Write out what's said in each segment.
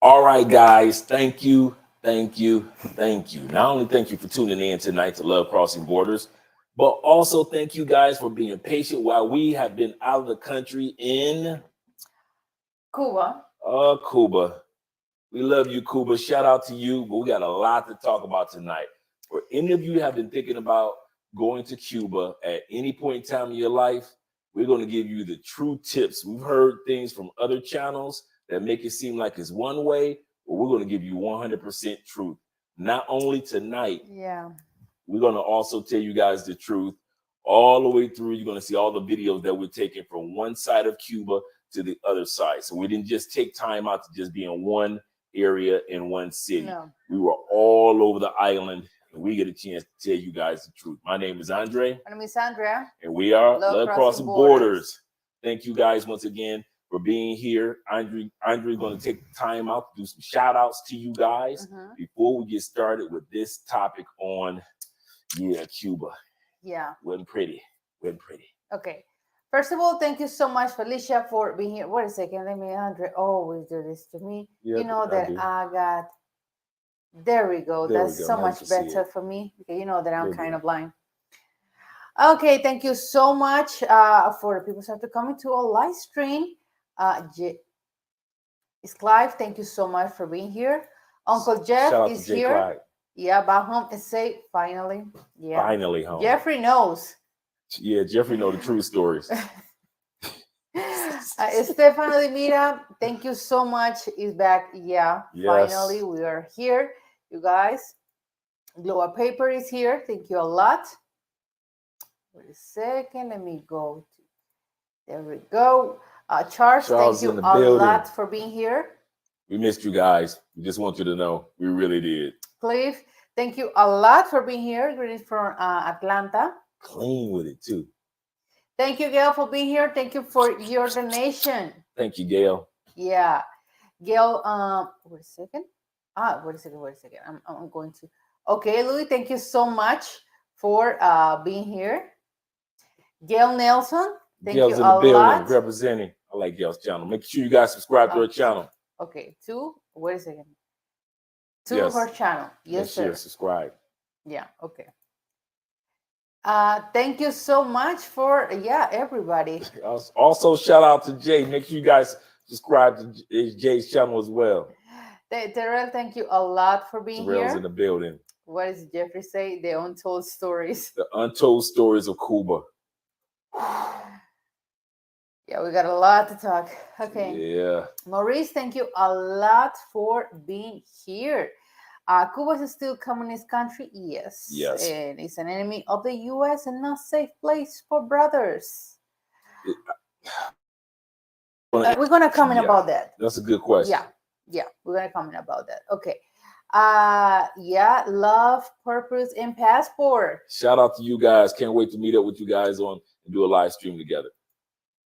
All right, guys. Thank you. Thank you. Thank you. Not only thank you for tuning in tonight to Love Crossing Borders, but also thank you guys for being patient while we have been out of the country in Cuba. Cuba. We love you, Cuba. Shout out to you. But we got a lot to talk about tonight. For any of you have been thinking about going to Cuba at any point in time in your life, we're going to give you the true tips. We've heard things from other channels that make it seem like it's one way, but we're going to give you 100% truth. Not only tonight, Yeah. we're going to also tell you guys the truth all the way through. You're going to see all the videos that we're taking from one side of Cuba to the other side. So we didn't just take time out to just be in one area in one city. No. We were all over the island, and we get a chance to tell you guys the truth. My name is Andre. My name is Andrea. And we are Love Love Crossing Borders. Thank you guys once again for being here. Andre's going to take time out to do some shout outs to you guys before we get started with this topic on, Cuba. Yeah. Wasn't pretty. Okay. First of all, thank you so much, Felicia, for being here. Wait a second. Let me, Andre, always do this to me. Yeah, you know that do. I got, there we go. There we That's go. so Now you much can see better it. for me. Okay, you know that I'm There we kind go. of blind. Okay, thank you so much for the people who have to come into our live stream. It's Clive. Thank you so much for being here. Uncle Jeff Shout out is to Jay here. Clyde. Yeah, back home and say finally. Yeah. Finally home. Jeffrey knows. Yeah, Jeffrey know the true stories. Stefano de Mira, thank you so much. Is back. Yeah, Yes. finally we are here, you guys. Global Paper is here. Thank you a lot. Wait a second. Let me go. There we go. Charles, Charles thank you in the a building. lot for being here. We missed you guys. We just want you to know we really did. Cliff, thank you a lot for being here. Greetings from Atlanta. Clean with it too. Thank you, Gail, for being here. Thank you for your donation. Thank you, Gail. Yeah. Gail, wait a second. Wait a second. I'm going to. Okay, Louis, thank you so much for being here. Gail Nelson, thank Gail's you in the a building lot. representing. I like Gail's channel. Make sure you guys subscribe to her channel. Okay, wait a second. To Yes. her channel. Yes, Make sure sir. subscribe. Yeah, okay. Thank you so much for everybody. Also, shout out to Jay. Make sure you guys subscribe to Jay's channel as well. Terrell, thank you a lot for being Terrell's here. in the building. What does Jeffrey say? The untold stories. The untold stories of Cuba. Yeah, we got a lot to talk. Okay. Yeah. Maurice, thank you a lot for being here. Cuba is a still communist country, yes. Yes. And it's an enemy of the U.S. and not safe place for brothers. We're gonna comment about that. That's a good question. Yeah, we're gonna comment about that. Okay. Love, purpose, and passport. Shout out to you guys. Can't wait to meet up with you guys and do a live stream together.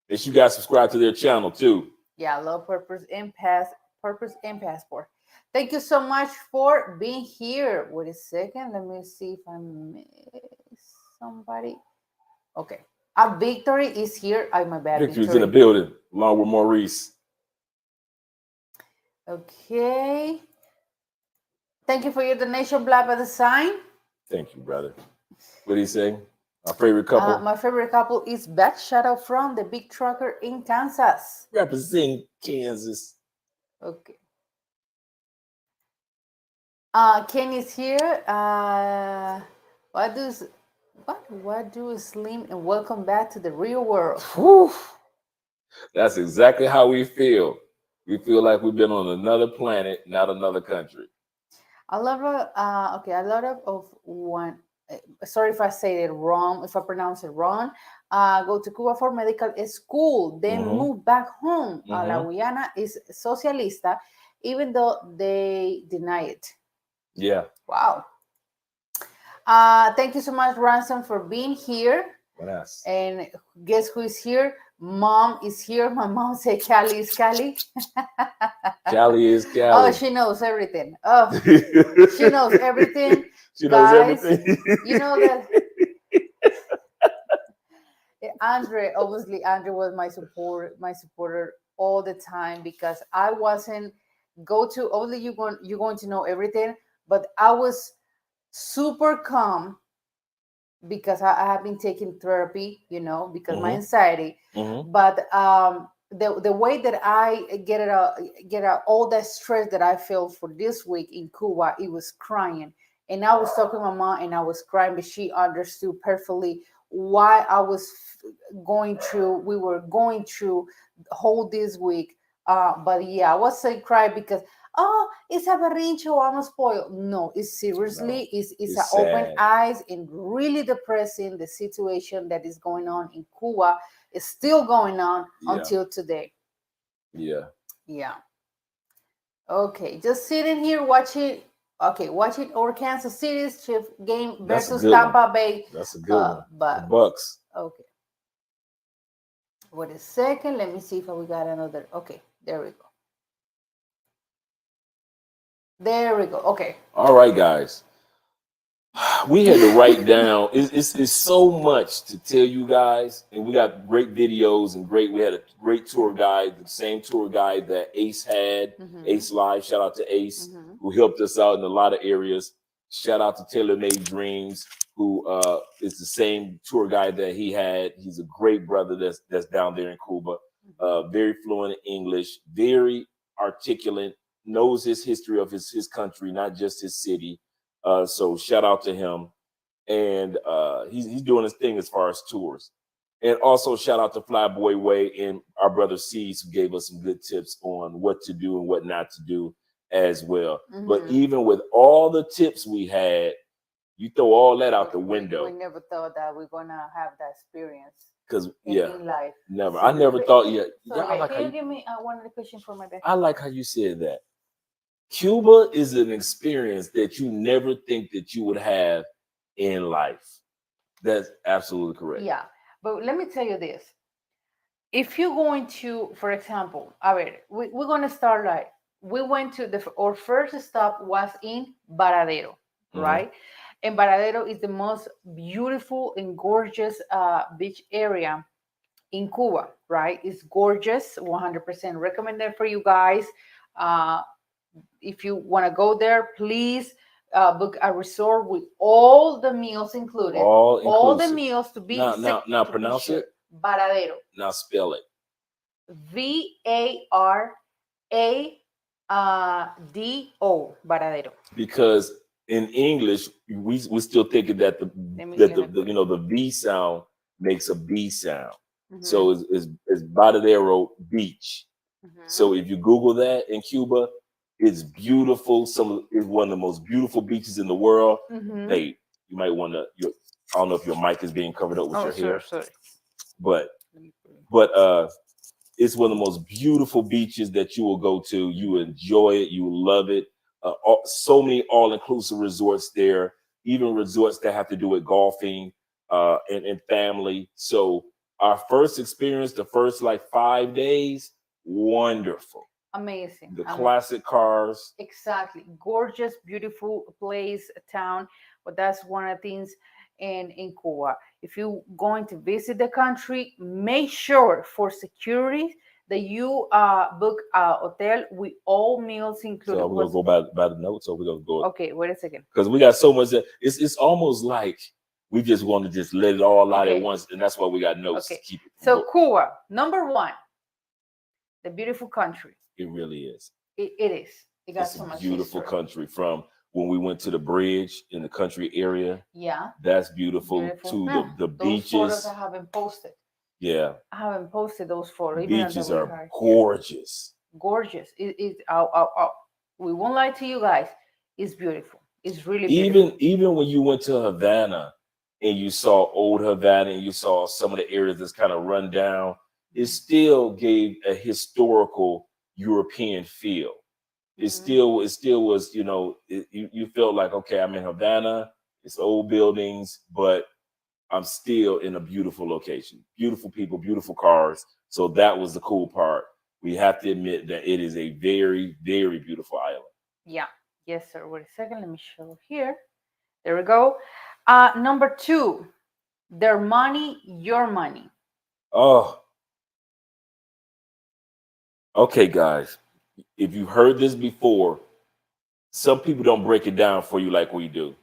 Make sure you guys subscribe to their channel too. Yeah, love, purpose, and passport. Thank you so much for being here. Wait a second. Let me see if I miss somebody. Okay. Victory is here. My bad. Victory's in the building along with Maurice. Okay. Thank you for your donation, Black by the Sign. Thank you, brother. What do you say? My favorite couple? My favorite couple is Back Shadow from the Big Trucker in Kansas. Representing Kansas. Okay. Ken is here. What do Slim and welcome back to the real world. Whew. That's exactly how we feel. We feel like we've been on another planet, not another country. A lot of one. Sorry if I say it wrong. If I pronounce it wrong, go to Cuba for medical school, then move back home. La Guyana is socialista, even though they deny it. Yeah. Wow. Thank you so much, Ransom, for being here. Yes. And guess who is here? Mom is here. My mom said Cali is Cali. Cali is Cali. Oh, she knows everything. Oh, she knows everything. She knows everything. You know that Andre was my supporter all the time because I wasn't go to, only you're going to know everything, but I was super calm because I have been taking therapy, because my anxiety. But the way that I get out all that stress that I felt for this week in Cuba, it was crying. And I was talking to my mom and I was crying, but she understood perfectly why I was we were going through the whole this week. But yeah, I was saying cry because it's a berrinche, I'm spoiled. No, it's seriously, it's an open eyes and really depressing. The situation that is going on in Cuba is still going on until today. Yeah. Okay, just sitting here watching. Okay, watching our Kansas City Chiefs game versus Tampa Bay. That's a good one. But the Bucks. Okay. Wait a second. Let me see if we got another. Okay, there we go. There we go. Okay. All right, guys. We had to write down. It's so much to tell you guys, and we got great videos and we had a great tour guide, the same tour guide that Ace had, Ace Live. Shout out to Ace, who helped us out in a lot of areas. Shout out to Taylor Made Dreams, who is the same tour guide that he had. He's a great brother that's down there in Cuba. Very fluent in English, very articulate, knows his history of his country, not just his city. So shout out to him, and he's doing his thing as far as tours. And also shout out to Flyboy Way and our brother C's, who gave us some good tips on what to do and what not to do as well. But even with all the tips we had, you throw all that out the window. We never thought that we're gonna have that experience. Because in life. Never. I never thought. Can you give me one other question for my back? I like how you said that. Cuba is an experience that you never think that you would have in life. That's absolutely correct. Yeah, but let me tell you this. If you're going to, for example, we're going to start like, we went to our first stop was in Varadero, right? And Varadero is the most beautiful and gorgeous beach area in Cuba, right? It's gorgeous, 100% recommended for you guys. If you want to go there, please book a resort with all the meals included. All the meals to be now pronounce it. Varadero. Now spell it. Varado. Varadero. Because in English, we're still thinking that the V sound makes a B sound. So it's Varadero Beach. So if you Google that in Cuba, it's beautiful. It's one of the most beautiful beaches in the world. Hey, you might want to. I don't know if your mic is being covered up with your hair, but it's one of the most beautiful beaches that you will go to. You enjoy it. You love it. So many all-inclusive resorts there, even resorts that have to do with golfing and family. So our first experience, the first like 5 days, wonderful. Amazing. The classic cars. Exactly. Gorgeous, beautiful place, town. But that's one of the things in Cuba. If you're going to visit the country, make sure for security that you book a hotel with all meals included. So we're going to go by the notes, or we're going to go. Okay, wait a second. Because we got so much that it's almost like we just want to just let it all out at once. And that's why we got notes to keep it. So Cuba, number one, the beautiful country. It really is. It is. It got so much beautiful country. From when we went to the bridge in the country area. Yeah. That's beautiful. To the beaches. Those photos I haven't posted. Yeah. I haven't posted those photos. Beaches are gorgeous. Gorgeous. We won't lie to you guys. It's beautiful. It's really beautiful. Even when you went to Havana and you saw old Havana and you saw some of the areas that's kind of run down, it still gave a historical European feel. It still was, you felt like, okay, I'm in Havana, it's old buildings, but I'm still in a beautiful location, beautiful people, beautiful cars. So that was the cool part. We have to admit that it is a very, very beautiful island. Yeah. Yes, sir. Wait a second. Let me show here. There we go. Number two, their money, your money. Oh. Okay, guys. if you heard this before, some people don't break it down for you like we do.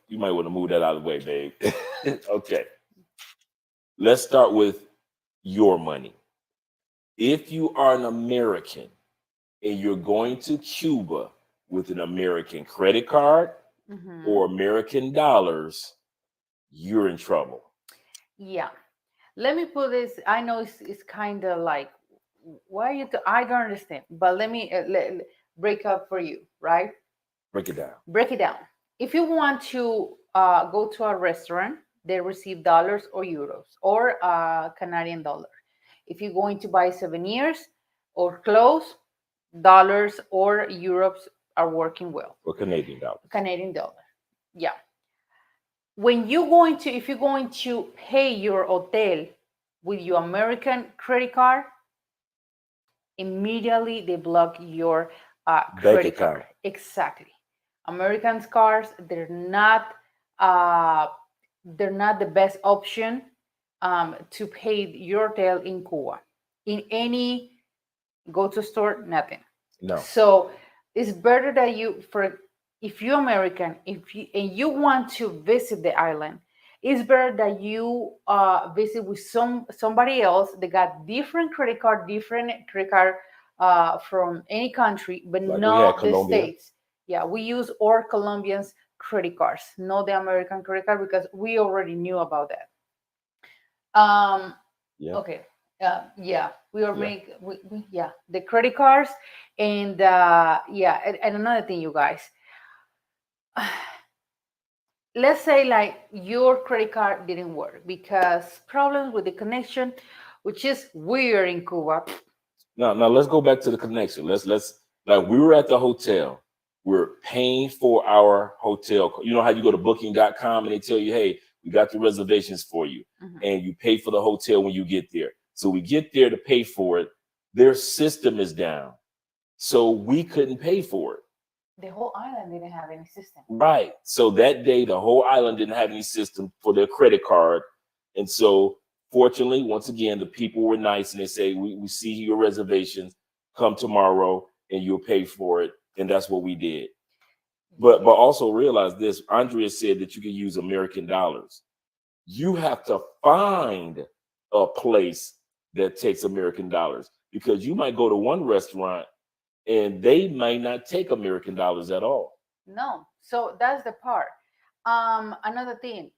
You might want to move that out of the way, babe. Okay. Let's start with your money. If you are an American and you're going to Cuba with an American credit card or American dollars, you're in trouble. Yeah. Let me put this. I know it's kind of like, why you? I don't understand. But let me break up for you, right? Break it down. Break it down. If you want to go to a restaurant, they receive dollars or euros or Canadian dollar. If you're going to buy souvenirs or clothes, dollars or euros are working well. Or Canadian dollars. Canadian dollar. Yeah. When you're going to, if you're going to pay your hotel with your American credit card, immediately they block your credit card. Exactly. American cards, they're not the best option to pay your hotel in Cuba. In any go-to store, nothing. No. So it's better that if you're American, and you want to visit the island, it's better that you visit with somebody else that got different credit card from any country, but like not the States. Yeah, we use our Colombians credit cards, not the American credit card, because we already knew about that. Yeah. Okay. Yeah, we are the credit cards, and and another thing, you guys. Let's say like your credit card didn't work because problems with the connection, which is weird in Cuba. Now let's go back to the connection. Let's like we were at the hotel. We're paying for our hotel. You know how you go to booking.com and they tell you, hey, we got the reservations for you. And you pay for the hotel when you get there. So we get there to pay for it. Their system is down. So we couldn't pay for it. The whole island didn't have any system. Right. So that day, the whole island didn't have any system for their credit card. And so fortunately, once again, the people were nice and they say, we see your reservations, come tomorrow and you'll pay for it. And that's what we did. But also realize this, Andrea said that you can use American dollars. You have to find a place that takes American dollars, because you might go to one restaurant and they might not take American dollars at all. No. So that's the part. Another thing,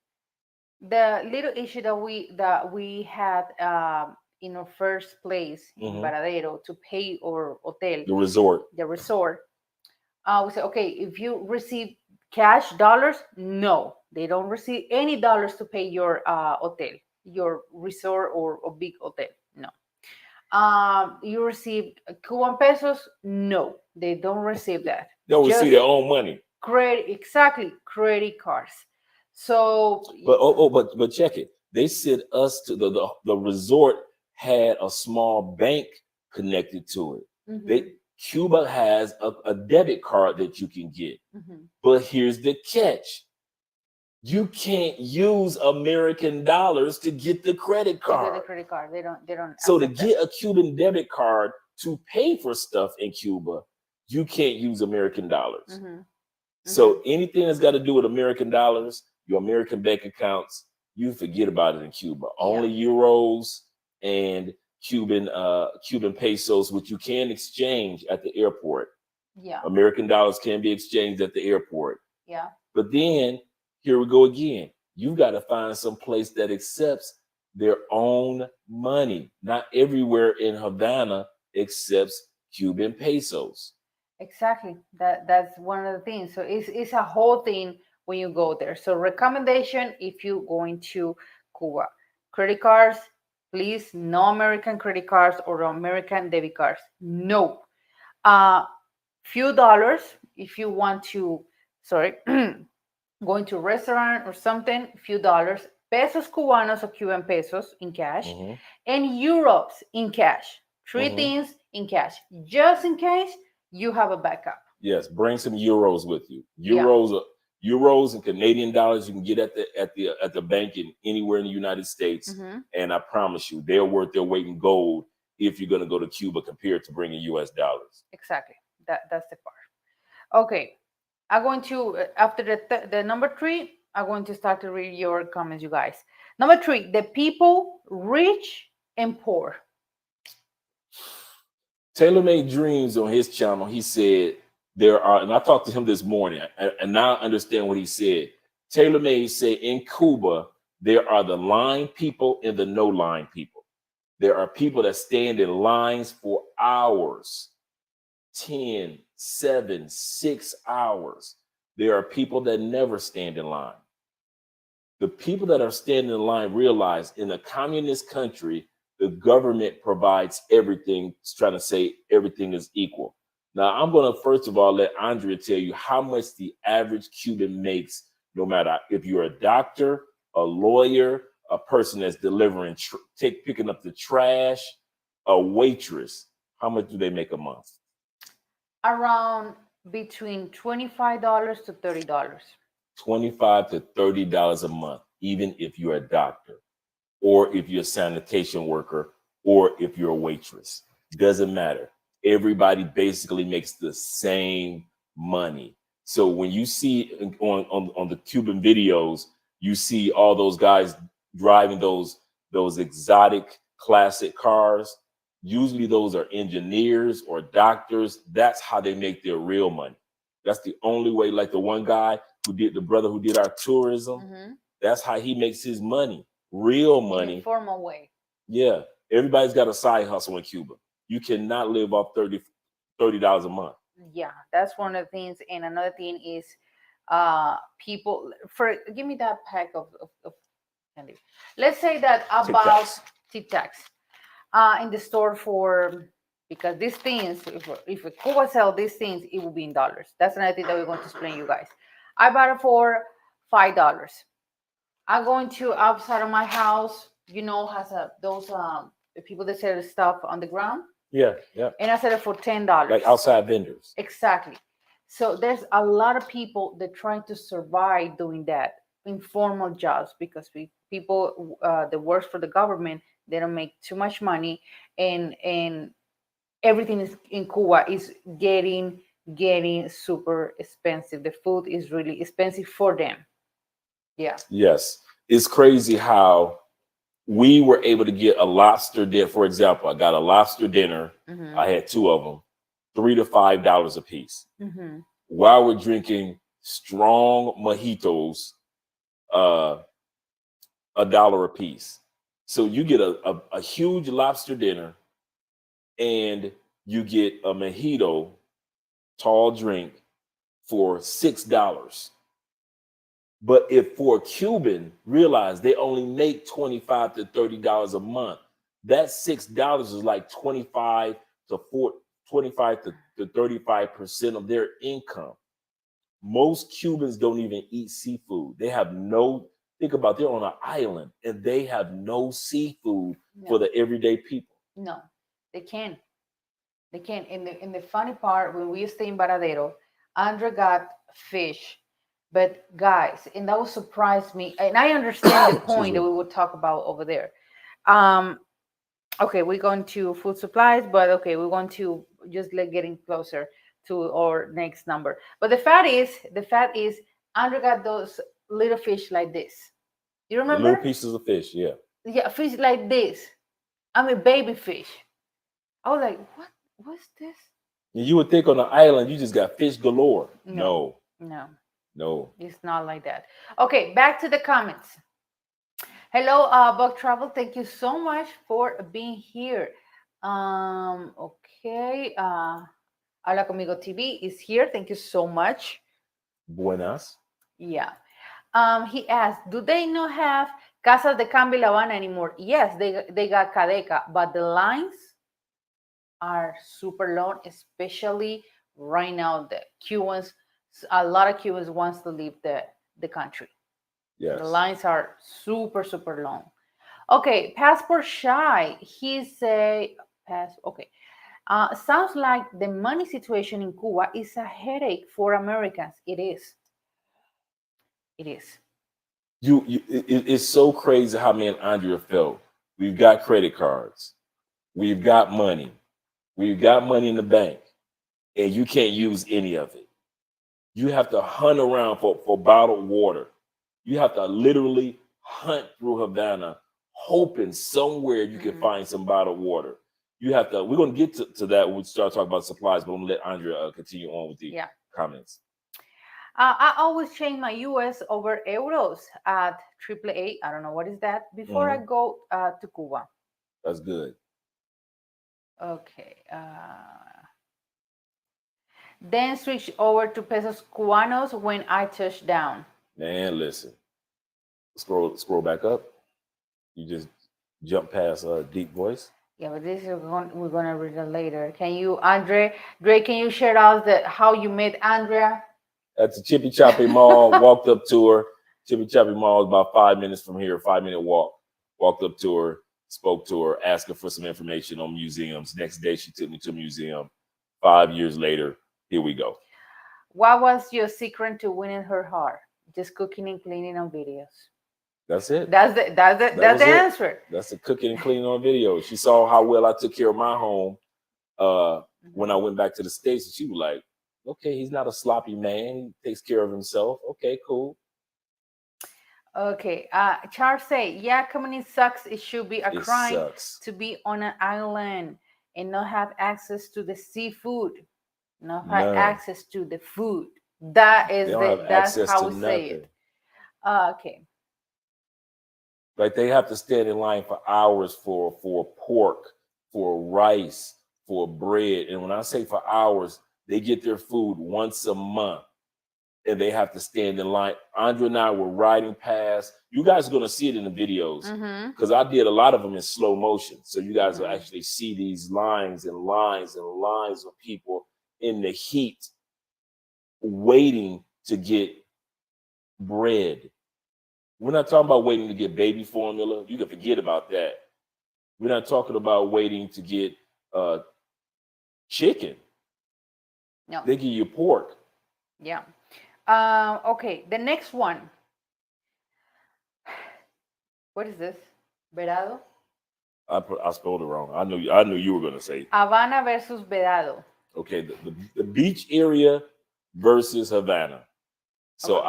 the little issue that we had in our first place in Varadero to pay our hotel, the resort. We said, okay, if you receive cash dollars, no, they don't receive any dollars to pay your hotel, your resort or big hotel. No. You receive Cuban pesos? No, they don't receive that. They don't receive their own money. Credit cards. So, but check it. They sent us to the resort had a small bank connected to it. Cuba has a debit card that you can get. But here's the catch. You can't use American dollars to get the credit card. They don't. So to get a Cuban debit card to pay for stuff in Cuba, you can't use American dollars. So anything that's got to do with American dollars, your American bank accounts, you forget about it in Cuba. Only euros and Cuban pesos, which you can exchange at the airport. Yeah. American dollars can be exchanged at the airport. Yeah. But then here we go again. You got to find some place that accepts their own money. Not everywhere in Havana accepts Cuban pesos. Exactly. That's one of the things. So it's a whole thing when you go there. So recommendation, if you're going to Cuba, credit cards, please, no American credit cards or American debit cards. No. Few dollars if you want to, going to a restaurant or something, few dollars, pesos cubanos or Cuban pesos in cash, and euros in cash. Three things in cash, just in case you have a backup. Yes, bring some euros with you. Euros and Canadian dollars you can get at the bank in anywhere in the United States, and I promise you, they're worth their weight in gold if you're going to go to Cuba compared to bringing US dollars. Exactly. That's the part. Okay. I'm going to, after the number 3, I'm going to start to read your comments, you guys. Number 3, the people rich and poor. Taylor Made Dreams on his channel, he said there are, and I talked to him this morning, and now I understand what he said. Taylor Made said in Cuba, there are the line people and the no line people. There are people that stand in lines for hours, 10, 7, 6 hours. There are people that never stand in line. The people that are standing in line realize in a communist country, the government provides everything, it's trying to say everything is equal. Now, I'm going to first of all let Andrea tell you how much the average Cuban makes, no matter if you're a doctor, a lawyer, a person that's delivering, picking up the trash, a waitress. How much do they make a month? Around between $25 to $30. $25 to $30 a month, even if you're a doctor, or if you're a sanitation worker, or if you're a waitress. Doesn't matter. Everybody basically makes the same money. So when you see on the Cuban videos, you see all those guys driving those exotic classic cars. Usually those are engineers or doctors. That's how they make their real money. That's the only way. Like the one guy the brother who did our tourism, that's how he makes his money, real money. In a formal way. Yeah. Everybody's got a side hustle in Cuba. You cannot live off $30 a month. Yeah, that's one of the things. And another thing is people, give me that pack of candy. Let's say that about Tic Tacs in the store because these things, if Cuba sell these things, it will be in dollars. That's another thing that we're going to explain you guys. I bought it for $5. I'm going to outside of my house, has those people that sell stuff on the ground. Yeah. And I sell it for $10. Like outside vendors. Exactly. So there's a lot of people that trying to survive doing that, informal jobs, because people that work for the government, they don't make too much money, and everything is in Cuba is getting super expensive. The food is really expensive for them. Yeah. Yes. It's crazy how we were able to get a lobster dinner. For example, I got a lobster dinner. I had 2 of them, $3 to $5 a piece. While we're drinking strong mojitos, $1 a piece. So you get a huge lobster dinner, and you get a mojito, tall drink, for $6. But if for a Cuban, realize they only make $25 to $30 a month, that $6 is like 25 to 35% of their income. Most Cubans don't even eat seafood. They have think about, they're on an island and they have no seafood for the everyday people. No, they can't. They can't. In the funny part, when we stay in Varadero, Andrea got fish. But guys, and that will surprise me. And I understand the point that we would talk about over there. Okay, we're going to food supplies, but okay, we're going to just getting closer to our next number. But the fact is, Andrea got those little fish like this. You remember? The little pieces of fish, yeah. Yeah, fish like this. I mean, baby fish. I was like, what's this? You would think on the island, you just got fish galore. No. It's not like that. Okay, back to the comments. Hello, Bug Travel. Thank you so much for being here. Okay. Habla Conmigo TV is here. Thank you so much. Buenas. Yeah. He asked, do they not have Casas de Cambio La Habana anymore? Yes, they got Cadeca, but the lines are super long, especially right now. The Cubans, a lot of Cubans wants to leave the country. Yes. The lines are super, super long. Okay, Passport Shy. He say, okay. Sounds like the money situation in Cuba is a headache for Americans. It is. It is. It's so crazy how me and Andrea felt. We've got credit cards. we've got money. We've got money in the bank, and you can't use any of it. You have to hunt around for bottled water. You have to literally hunt through Havana, hoping somewhere you can find some bottled water. You have to. We're going to get to that when we start talking about supplies, but I'm going to let Andrea continue on with the comments. I always change my US over euros at AAA. I don't know what is that before I go to Cuba. That's good. Okay. Then switch over to pesos cubanos when I touch down. Man, listen. Scroll back up. You just jump past a deep voice. Yeah, but this is we're gonna read it later. Can you, Andre? Dre, can you share out how you met Andrea? At the Chippy Choppy Mall, walked up to her. Chippy Choppy Mall is about 5 minutes from here, 5-minute walk. Walked up to her, spoke to her, asked her for some information on museums. Next day, she took me to a museum. 5 years later, here we go. What was your secret to winning her heart? Just cooking and cleaning on videos. That's it. That's the answer. That's the cooking and cleaning on video. She saw how well I took care of my home when I went back to the States, and she was like, okay, he's not a sloppy man. He takes care of himself. Okay, cool. Okay. Charles say, yeah, community sucks. It should be a crime to be on an island and not have access to the seafood, not have access to the food. That's how we say it. Okay. Like they have to stand in line for hours for pork, for rice, for bread. And when I say for hours, they get their food once a month and they have to stand in line. Andrea and I were riding past. You guys are going to see it in the videos because I did a lot of them in slow motion. So you guys will actually see these lines and lines and lines of people in the heat waiting to get bread. We're not talking about waiting to get baby formula. You can forget about that. We're not talking about waiting to get chicken. No. They give you pork. Yeah. Okay, the next one. What is this? Vedado? I spelled it wrong. I knew you were going to say Havana versus Vedado. Okay, the beach area versus Havana. So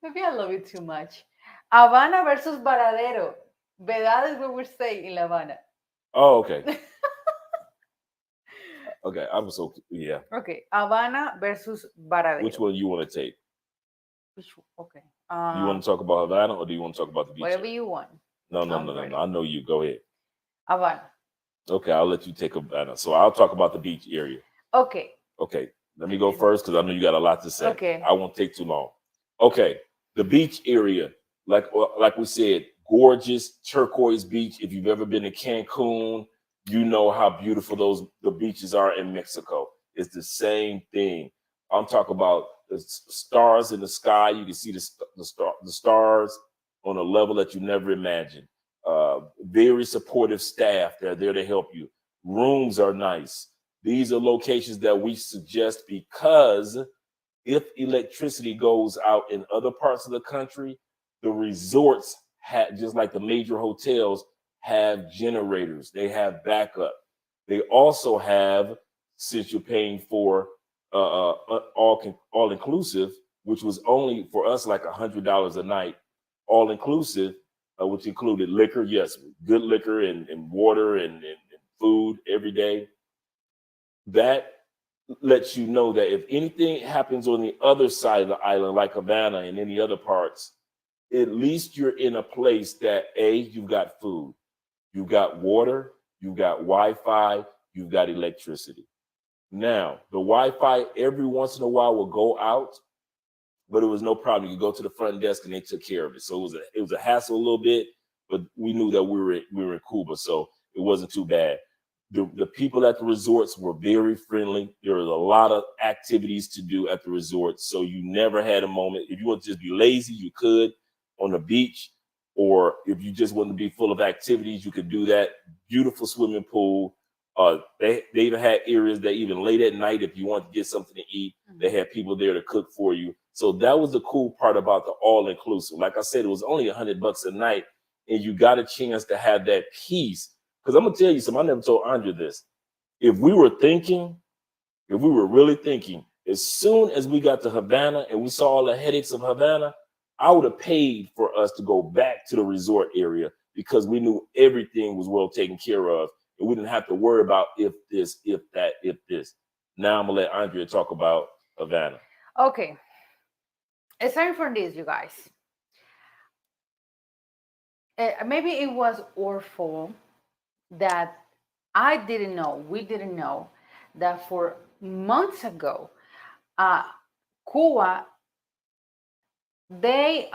Maybe I love it too much. Havana versus Varadero. Vedado is what we're saying in La Habana. Oh, okay. Okay, Okay, Havana versus Varadero. Which one you want to take? Okay. Do you want to talk about Havana or do you want to talk about the beach? Whatever you want. No. I know you. Go ahead. Havana. Okay, I'll let you take Havana. So I'll talk about the beach area. Okay. Okay, let me go first because I know you got a lot to say. Okay. I won't take too long. Okay, the beach area, like we said, gorgeous turquoise beach. If you've ever been to Cancun, you know how beautiful the beaches are in Mexico. It's the same thing. I'm talking about the stars in the sky. You can see the stars on a level that you never imagined. Very supportive staff. They're there to help you. Rooms are nice. These are locations that we suggest because if electricity goes out in other parts of the country, the resorts just like the major hotels have generators. They have backup. They also have, since you're paying for all inclusive, which was only for us like $100 a night, all inclusive, which included liquor, yes, good liquor and water and food every day. That lets you know that if anything happens on the other side of the island, like Havana and any other parts, at least you're in a place that you've got food, you've got water, you've got Wi-Fi, you've got electricity. Now, the Wi-Fi every once in a while will go out, but it was no problem. You go to the front desk and they took care of it. So it was a hassle a little bit, but we knew that we were in Cuba, so it wasn't too bad. The people at the resorts were very friendly. There was a lot of activities to do at the resorts, so you never had a moment. If you want to just be lazy, you could on the beach, or if you just want to be full of activities, you could do that. Beautiful swimming pool. They even had areas that even late at night, if you want to get something to eat, they had people there to cook for you. So that was the cool part about the all-inclusive. Like I said, it was only $100 a night, and you got a chance to have that peace. Because I'm gonna tell you something, I never told Andre this. If we were really thinking, as soon as we got to Havana and we saw all the headaches of Havana, I would have paid for us to go back to the resort area because we knew everything was well taken care of and we didn't have to worry about if this, if that, if this. Now I'm gonna let Andrea talk about Havana. Okay. Aside from this, you guys, maybe it was our fault that we didn't know that for months ago, Cuba, they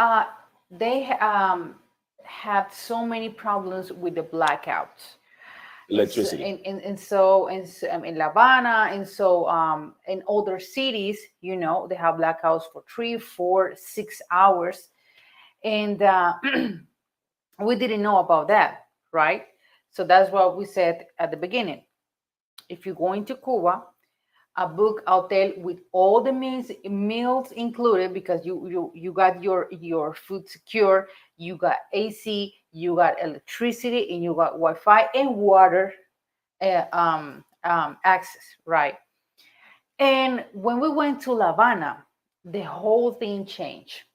had so many problems with the blackouts. Electricity. And so in Havana, and so in other cities, you know, they have blackouts for 3, 4, 6 hours, and we didn't know about that, right? So that's what we said at the beginning. If you're going to Cuba, a book hotel with all the meals included, because you got your food secure, you got AC, you got electricity, and you got Wi-Fi and water access, right? And when we went to La Habana, the whole thing changed.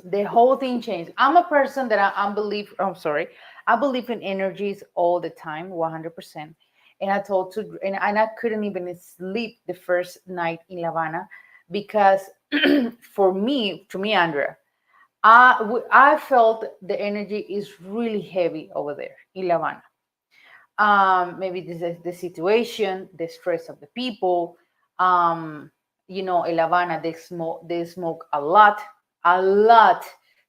The whole thing changed. I'm a person that I believe in energies all the time, 100%. And I couldn't even sleep the first night in La Habana because to me, Andrea, I felt the energy is really heavy over there in La Habana. Maybe this is the situation, the stress of the people. You know, in La Habana, they smoke a lot.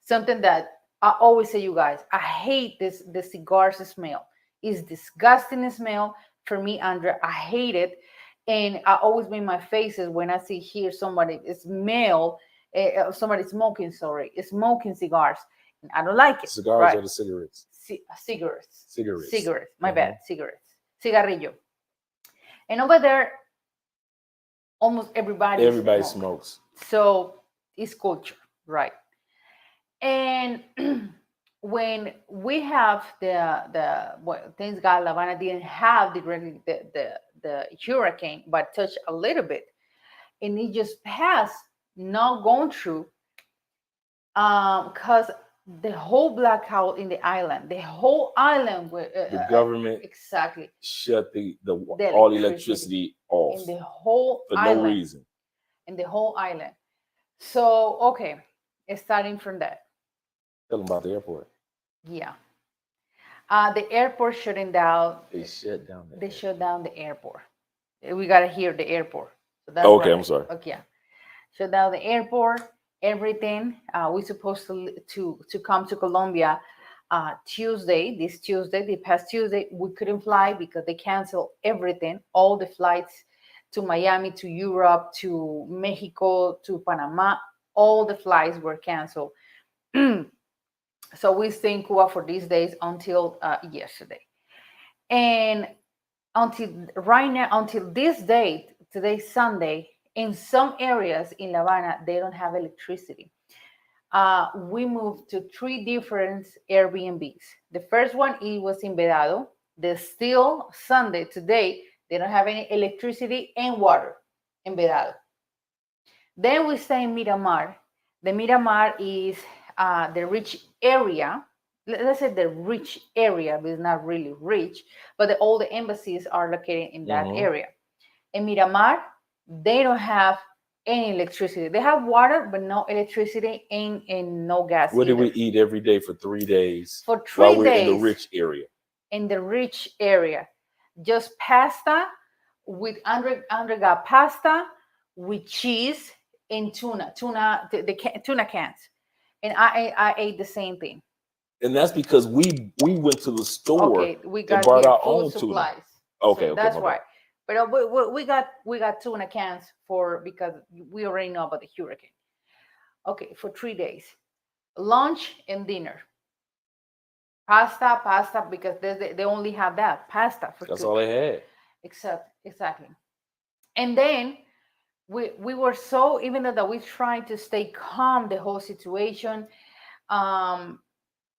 Something that I always say, you guys, I hate the cigars smell. It's disgusting smell for me, Andrea. I hate it, and I always make my faces when I see here somebody somebody smoking. Sorry, smoking cigars, and I don't like it. Cigars, right? Or the cigarettes? Cigarettes. My bad. Cigarettes. Cigarrillo. And over there, almost everybody smokes. So it's culture, right? And when we have thanks God, La Habana didn't have the hurricane, but touched a little bit, and it just passed, not going through, because the whole blackout in the island, the government exactly shut the all electricity off in the whole for island, no reason. In the whole island. So okay, starting from that. Tell them about the airport. Yeah. The airport shutting down. They shut down. Shut down the airport. We gotta hear the airport. So that's okay, right. I'm sorry. Okay, yeah. Shut down the airport. Everything. We're supposed to come to Colombia the past Tuesday. We couldn't fly because they canceled everything. All the flights to Miami, to Europe, to Mexico, to Panama. All the flights were canceled. So we stay in Cuba for these days until yesterday. And until this date, today's Sunday, in some areas in La Habana, they don't have electricity. We moved to 3 different Airbnbs. The first one, it was in Vedado. There's still Sunday, today, they don't have any electricity and water in Vedado. Then we stay in Miramar. The Miramar is the rich area. Let's say the rich area, but it's not really rich, but all the embassies are located in that area. In Miramar, they don't have any electricity. They have water, but no electricity and no gas. What did we eat every day for 3 days? For 3 days. While we're in the rich area. In the rich area. Just pasta with Andre got pasta with cheese and tuna cans. And I ate the same thing. And that's because we went to the store. Okay, we got and brought our food own supplies. Tuna. Okay, so that's why. But we got tuna cans because we already know about the hurricane. Okay, for 3 days, lunch and dinner. Pasta, because they only have that pasta for. That's all they had. Exactly. And then we were so, even though that we tried to stay calm the whole situation,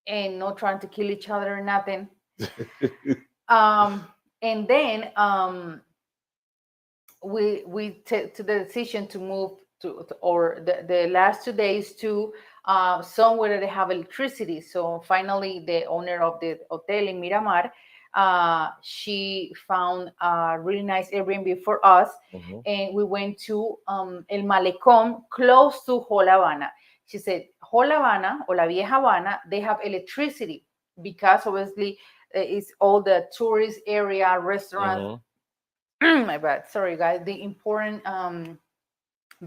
and not trying to kill each other or nothing. um, and then we took the decision to move or the last 2 days to somewhere that they have electricity. So finally, the owner of the hotel in Miramar, she found a really nice Airbnb for us, and we went to El Malecón, close to Whole Havana. She said Whole Havana or La Vieja Havana, they have electricity because obviously it's all the tourist area, restaurants. My bad. Sorry, guys. The important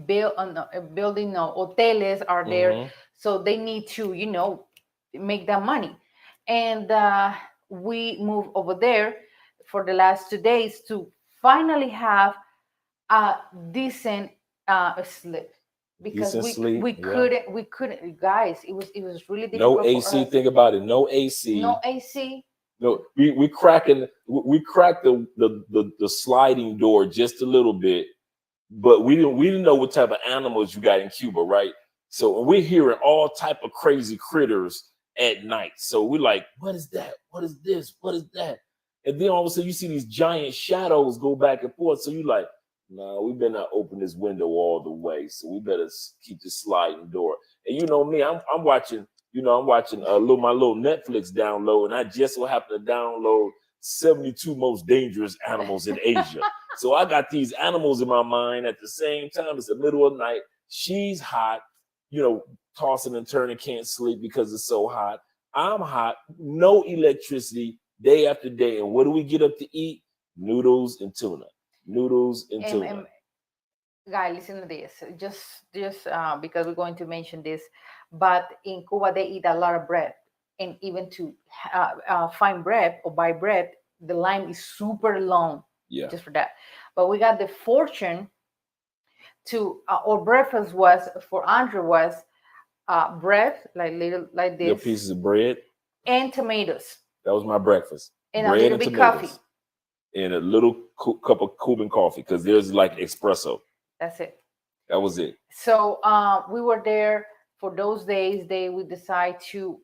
building hoteles are there, so they need to, make that money. And we moved over there for the last 2 days to finally have a decent sleep because Decent sleep, we yeah. couldn't, guys. It was really difficult. No AC. Think about it. No AC. No AC. No, we cracked the sliding door just a little bit, but we didn't know what type of animals you got in Cuba, right? So we're hearing all type of crazy critters at night. So we're like, what is that? What is this? What is that? And then all of a sudden you see these giant shadows go back and forth. So you're like, no, we better not open this window all the way. So we better keep the sliding door. And you know me, I'm watching. I'm watching my little Netflix download, and I just so happen to download 72 most dangerous animals in Asia. So I got these animals in my mind at the same time. It's the middle of the night. She's hot, tossing and turning, can't sleep because it's so hot. I'm hot, no electricity day after day. And what do we get up to eat? Noodles and tuna. Noodles and tuna. Guy, listen to this. Just because we're going to mention this, but in Cuba they eat a lot of bread, and even to find bread or buy bread, the line is super long. Yeah. Just for that. But we got the fortune to our breakfast was for Andrew was bread like this, little pieces of bread and tomatoes. That was my breakfast. And bread a little bit coffee. And a little cup of Cuban coffee because there's like espresso. That's it. That was it. So we were there for those days. We decide to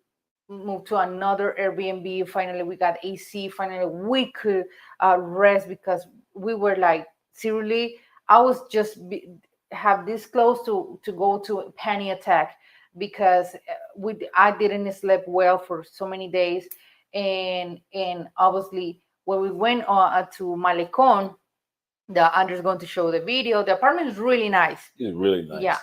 move to another Airbnb. Finally, we got AC. Finally, we could rest because we were like, seriously, I was just have this close to go to a panic attack because I didn't sleep well for so many days, and obviously when we went to Malecón, Andrew's going to show the video. The apartment is really nice. It's really nice. Yeah.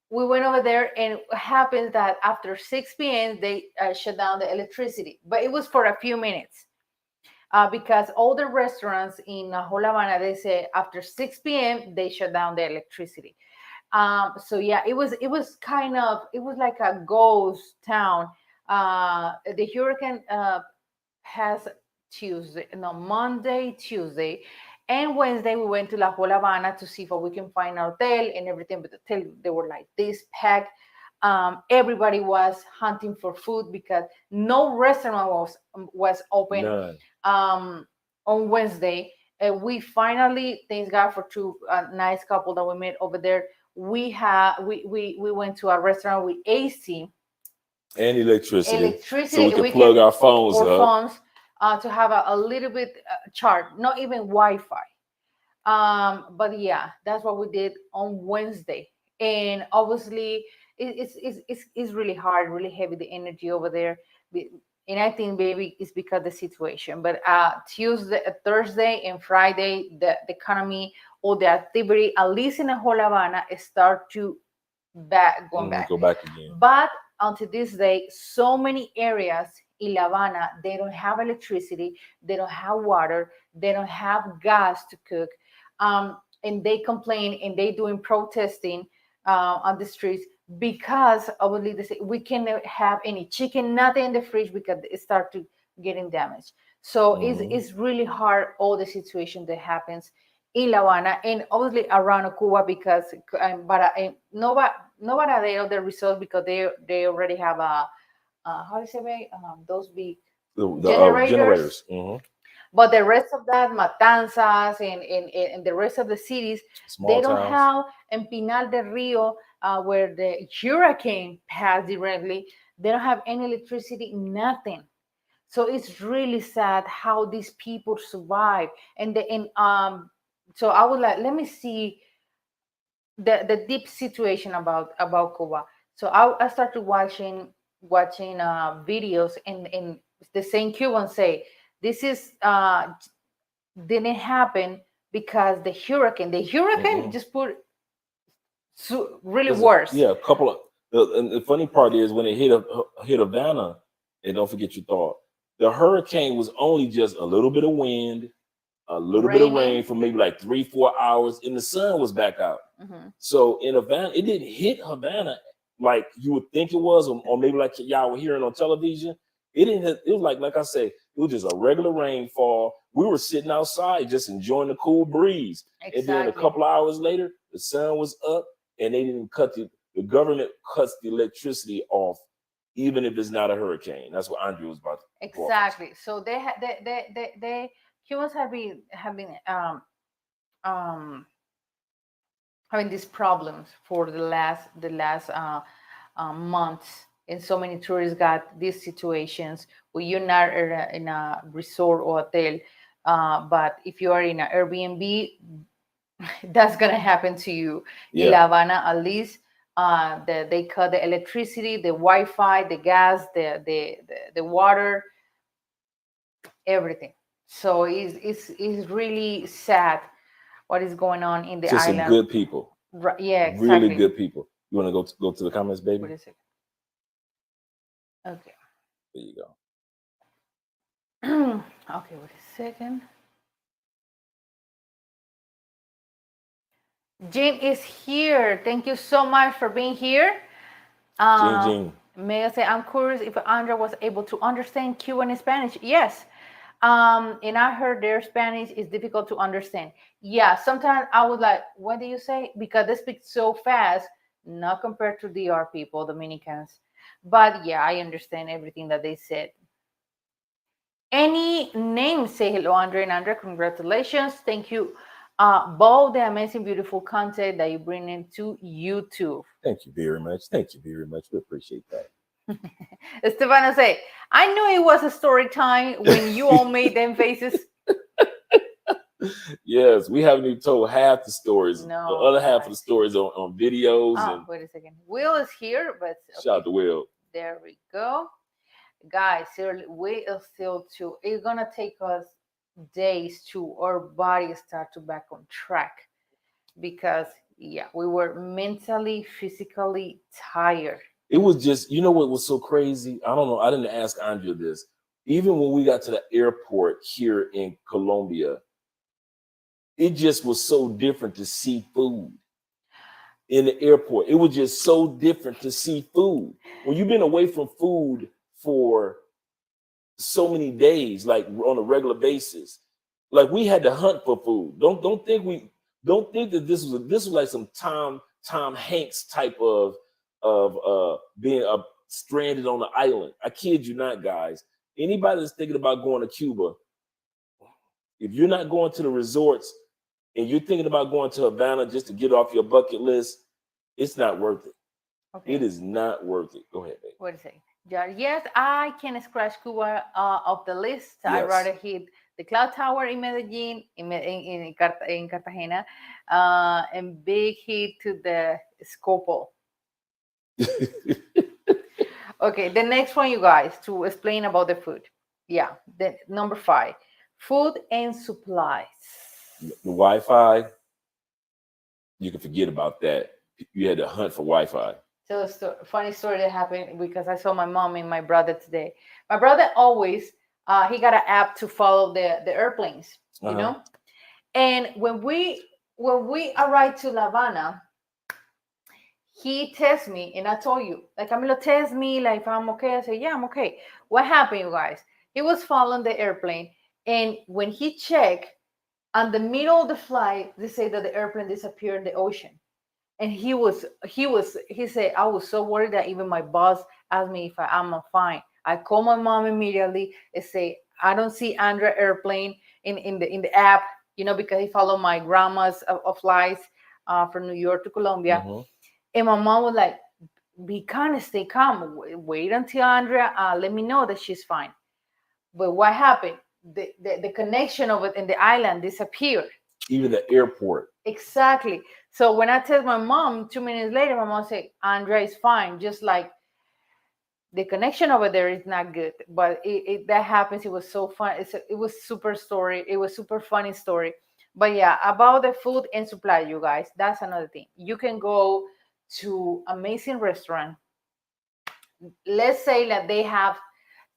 We went over there, and it happens that after 6 p.m. they shut down the electricity, but it was for a few minutes because all the restaurants in Whole Havana, they say after 6 p.m. they shut down the electricity. So yeah, it was like a ghost town. The hurricane has Monday, Tuesday, and Wednesday we went to La Whole Havana to see if we can find a hotel and everything. But the hotel, they were like this packed. Everybody was hunting for food because no restaurant was open. On Wednesday. We finally, thank God for two nice couple that we met over there. We went to a restaurant with AC and electricity. So we can plug our phones up. To have a little bit charge, not even Wi-Fi. But yeah, that's what we did on Wednesday. And obviously, it's really hard, really heavy, the energy over there. And I think maybe it's because of the situation. But Tuesday, Thursday, and Friday, the economy or the activity, at least in the whole Havana, start to go back again. But until this day, so many areas in La Habana, they don't have electricity, they don't have water, they don't have gas to cook, and they complain and they doing protesting on the streets because obviously they say we cannot have any chicken, nothing in the fridge because it start to getting damaged. So it's really hard, all the situation that happens in La Habana and obviously around Cuba because no Varadero the result because they already have a how do you say those big generators. But the rest of that, Matanzas and the rest of the cities, they don't have. In Pinal del Rio, where the hurricane passed directly, They don't have any electricity, nothing. So it's really sad how these people survive. So I would like, let me see the deep situation about Cuba. So I started watching videos, and the same Cubans say this is didn't happen because the hurricane just put really worse. Yeah, a couple of and the funny part is when it hit Havana, and don't forget your thought, the hurricane was only just a little bit of wind, a little bit of rain for maybe like 3-4 hours, and the sun was back out. So in Havana, it didn't hit Havana like you would think it was, or maybe like y'all were hearing on television. It didn't. It was like I said, it was just a regular rainfall. We were sitting outside just enjoying the cool breeze, and then a couple of hours later, the sun was up, and they didn't cut the government cuts the electricity off, even if it's not a hurricane. That's what Andrew was about to exactly. So they Cubans have been having these problems for the last months, and so many tourists got these situations where you're not in a resort or hotel, but if you are in an Airbnb, that's gonna happen to you. In La Habana, at least, they cut the electricity, the Wi-Fi, the gas, the water, everything. So it's really sad what is going on in the island. Some good people. Right, yeah, exactly. Really good people. You want to go to the comments, baby? Wait a second. Okay. There you go. Okay, wait a second. Jean is here. Thank you so much for being here. Jean. May I say, I'm curious if Andrea was able to understand Cuban Spanish. Yes. And I heard their Spanish is difficult to understand. Yeah, sometimes I would like, what do you say? Because they speak so fast, not compared to DR people, Dominicans. But yeah, I understand everything that they said. Any name? Say hello, Andre and Andrea. Congratulations. Thank you. Both the amazing, beautiful content that you bring into YouTube. Thank you very much. Thank you very much. We appreciate that. Stefano say, I knew it was a story time when you all made them faces. Yes, we haven't even told half the stories. No, the other half of the stories on videos. Oh, wait a second. Will is here, but okay. Shout out to Will. There we go. Guys, seriously, we are still too. It's gonna take us days to our bodies start to back on track, because yeah, we were mentally, physically tired. It was just, you know what was so crazy? I don't know. I didn't ask Andrea this. Even when we got to the airport here in Colombia, it just was so different to see food in the airport. It was just so different to see food. When you've been away from food for so many days, like on a regular basis, like we had to hunt for food. Don't think that this was like some Tom Hanks type of being stranded on the island. I kid you not, guys. Anybody that's thinking about going to Cuba, if you're not going to the resorts and you're thinking about going to Havana just to get off your bucket list, it's not worth it. Okay. It is not worth it. Go ahead, babe. What is it? Yes, I can scratch Cuba off the list. Yes. I'd rather hit the Cloud Tower in Medellin, in Cartagena, and big hit to the Scopo. Okay, the next one, you guys, to explain about the food. Yeah, the number 5, food and supplies. The Wi-Fi, you can forget about that. You had to hunt for Wi-Fi. So funny story that happened because I saw my mom and my brother today. My brother always he got an app to follow the airplanes, you know. And when we arrived to La Habana, he texted me, and I told you, like, Camilo text me, like, if I'm okay. I said, yeah, I'm okay. What happened, you guys? He was following the airplane, and when he checked, on the middle of the flight, they say that the airplane disappeared in the ocean. And he said, I was so worried that even my boss asked me if I'm fine. I called my mom immediately and say, I don't see Andrea airplane in the app, you know, because he followed my grandma's flights from New York to Colombia. And my mom was like, be kind of stay calm. Wait until Andrea let me know that she's fine. But what happened? The connection of it in the island disappeared. Even the airport. Exactly. So when I tell my mom 2 minutes later, my mom said, Andrea is fine. Just like the connection over there is not good. But that happens. It was so fun. It was super story. It was super funny story. But yeah, about the food and supply, you guys, that's another thing. You can go to amazing restaurant. Let's say that they have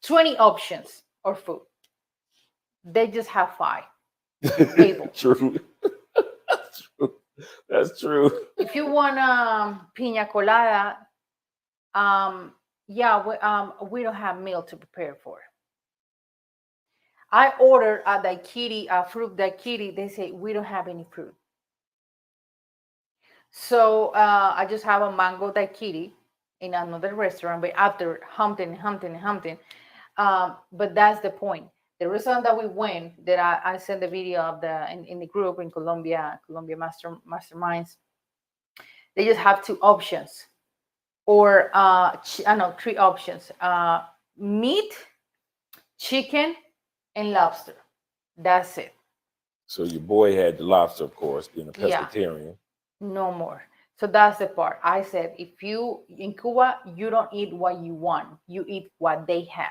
20 options of food. They just have 5 table. True. That's true. That's true. If you want piña colada, we don't have meal to prepare for. I ordered a daiquiri, a fruit daiquiri. They say we don't have any fruit. So I just have a mango daiquiri in another restaurant, but after Hampton. But that's the point. The restaurant that we went, that I sent the video of in the group in Colombia Masterminds, they just have 2 options, or I know 3 options: meat, chicken, and lobster. That's it. So your boy had the lobster, of course, being a Yeah. pescatarian. No more. So that's the part. I said, if you in Cuba, you don't eat what you want, you eat what they have.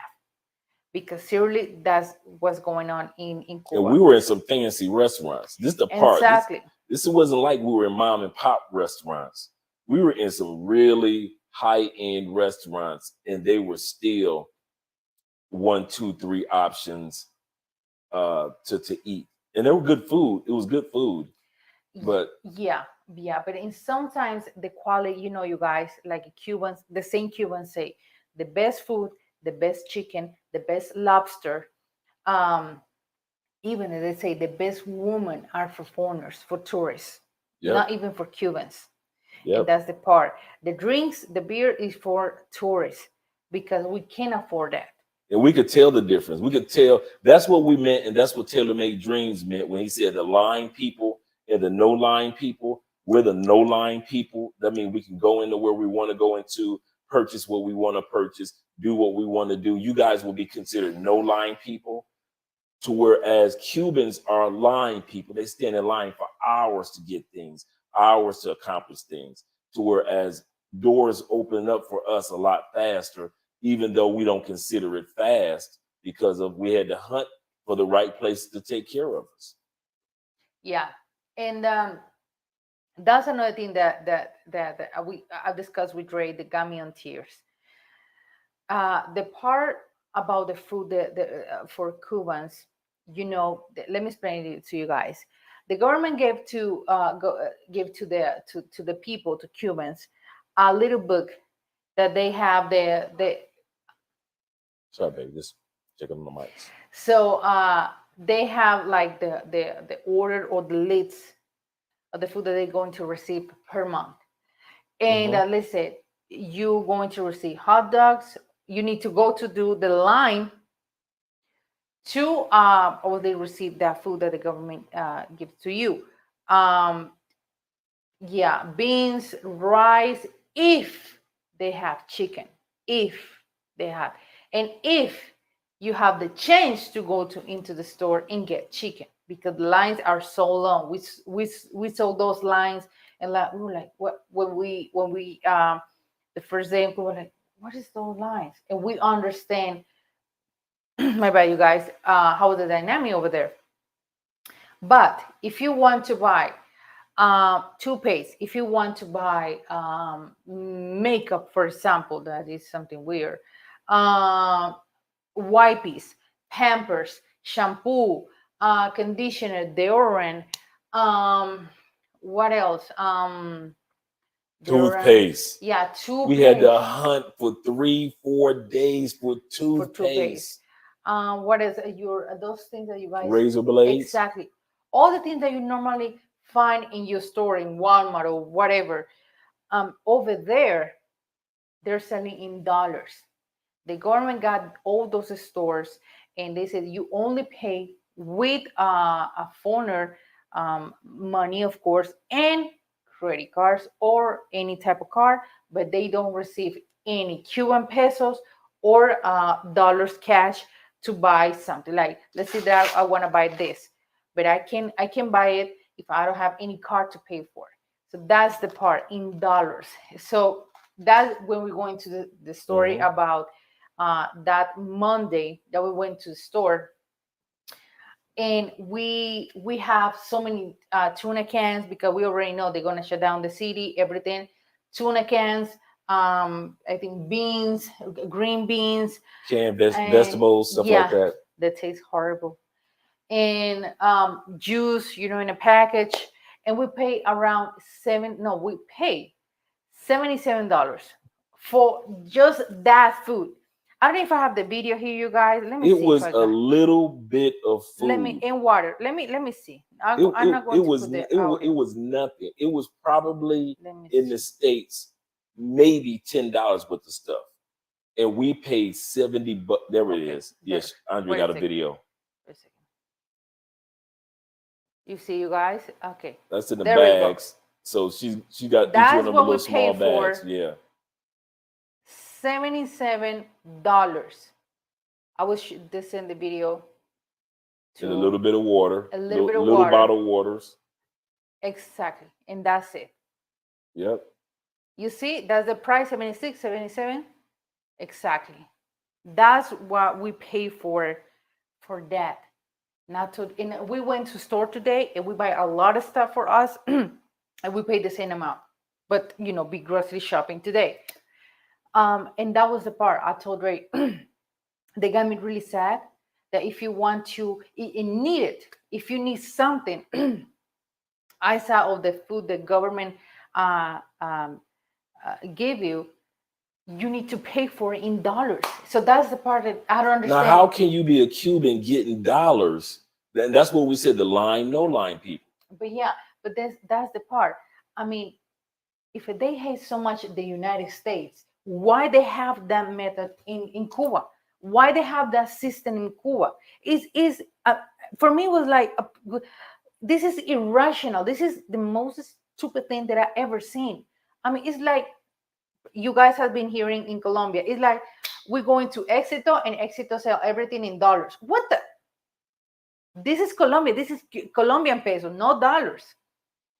Because seriously, that's what's going on in Cuba. And we were in some fancy restaurants. This is the part. Exactly. This wasn't like we were in mom and pop restaurants. We were in some really high-end restaurants, and they were still 1, 2, 3 options to eat. And they were good food. It was good food. But yeah. But in sometimes the quality, you guys, like Cubans, the same Cubans say, the best food, the best chicken, the best lobster. Even they say the best women are for foreigners, for tourists, not even for Cubans. And that's the part. The drinks, the beer is for tourists because we can't afford that. And we could tell the difference. We could tell. That's what we meant, and that's what Taylor Made Dreams meant when he said the line people and the no line people. We're the no line people. That means we can go into where we want to go into, purchase what we want to purchase, do what we want to do. You guys will be considered no line people, to whereas Cubans are line people. They stand in line for hours to get things, hours to accomplish things, to whereas doors open up for us a lot faster, even though we don't consider it fast because of we had to hunt for the right place to take care of us. Yeah. And that's another thing that I discussed with Ray, that got me on tears. The part about the food for Cubans, let me explain it to you guys. The government gave to the people, to Cubans, a little book that they have the. Sorry, baby, just checking the mics. So they have like the order or the lists of the food that they're going to receive per month. And let's say you're going to receive hot dogs. You need to go to do the line to or they receive that food that the government gives to you. Beans, rice, if they have chicken, if they have, and if you have the chance to go into the store and get chicken, because the lines are so long. We saw those lines, and we were like, what, when we the first day we were like, what is those lines? And we understand my bad, you guys, how the dynamic over there. But if you want to buy toothpaste, if you want to buy makeup, for example, that is something weird, wipes, Pampers, shampoo, conditioner, deodorant, what else? Toothpaste. Yeah, toothpaste. We had to hunt for 3-4 days for toothpaste. What is those things that you guys? Razor blades. Exactly. All the things that you normally find in your store, in Walmart or whatever. Over there, they're selling in dollars. The government got all those stores, and they said you only pay with a foreigner money, of course, and credit cards or any type of card, but they don't receive any Cuban pesos or dollars cash to buy something. Like, let's say that I want to buy this, but I can buy it if I don't have any card to pay for. So that's the part in dollars. So that's when we go into the story about that Monday that we went to the store, and we have so many tuna cans because we already know they're gonna shut down the city, everything. Tuna cans, I think beans, green beans, canned vegetables, stuff like that. That tastes horrible. And juice, in a package, and we pay around we pay $77 for just that food. I don't know if I have the video here, you guys. Let me see. It was a little bit of food. Let me in water. Let me see. I'm not going to put the audio. It was nothing. It was probably in the States maybe $10 worth of stuff, and we paid $70. There it is. Yes, Andre got a video. Wait a second. You see, you guys? Okay. That's in the bags. So she got each one of them little small bags. Yeah. $77. I will this in the video. And a little bit of water. A little bit of little water. Bottled waters. Exactly. And that's it. Yep. You see, that's the price, 76, 77. Exactly. That's what we pay for that. And we went to store today and we buy a lot of stuff for us and we pay the same amount. But be grocery shopping today. And that was the part I told Ray. They got me really sad that if you want to need it, if you need something, I saw all the food the government gave you, you need to pay for it in dollars. So that's the part that I don't understand. Now, how can you be a Cuban getting dollars? That's what we said, the line, no line people. But that's the part. I mean, if they hate so much the United States, why they have that method in Cuba? Why they have that system in Cuba? For me, it was like, this is irrational. This is the most stupid thing that I ever seen. I mean, it's like, you guys have been hearing in Colombia. It's like we're going to Éxito and Éxito sell everything in dollars. What the? This is Colombia. This is Colombian peso, no dollars.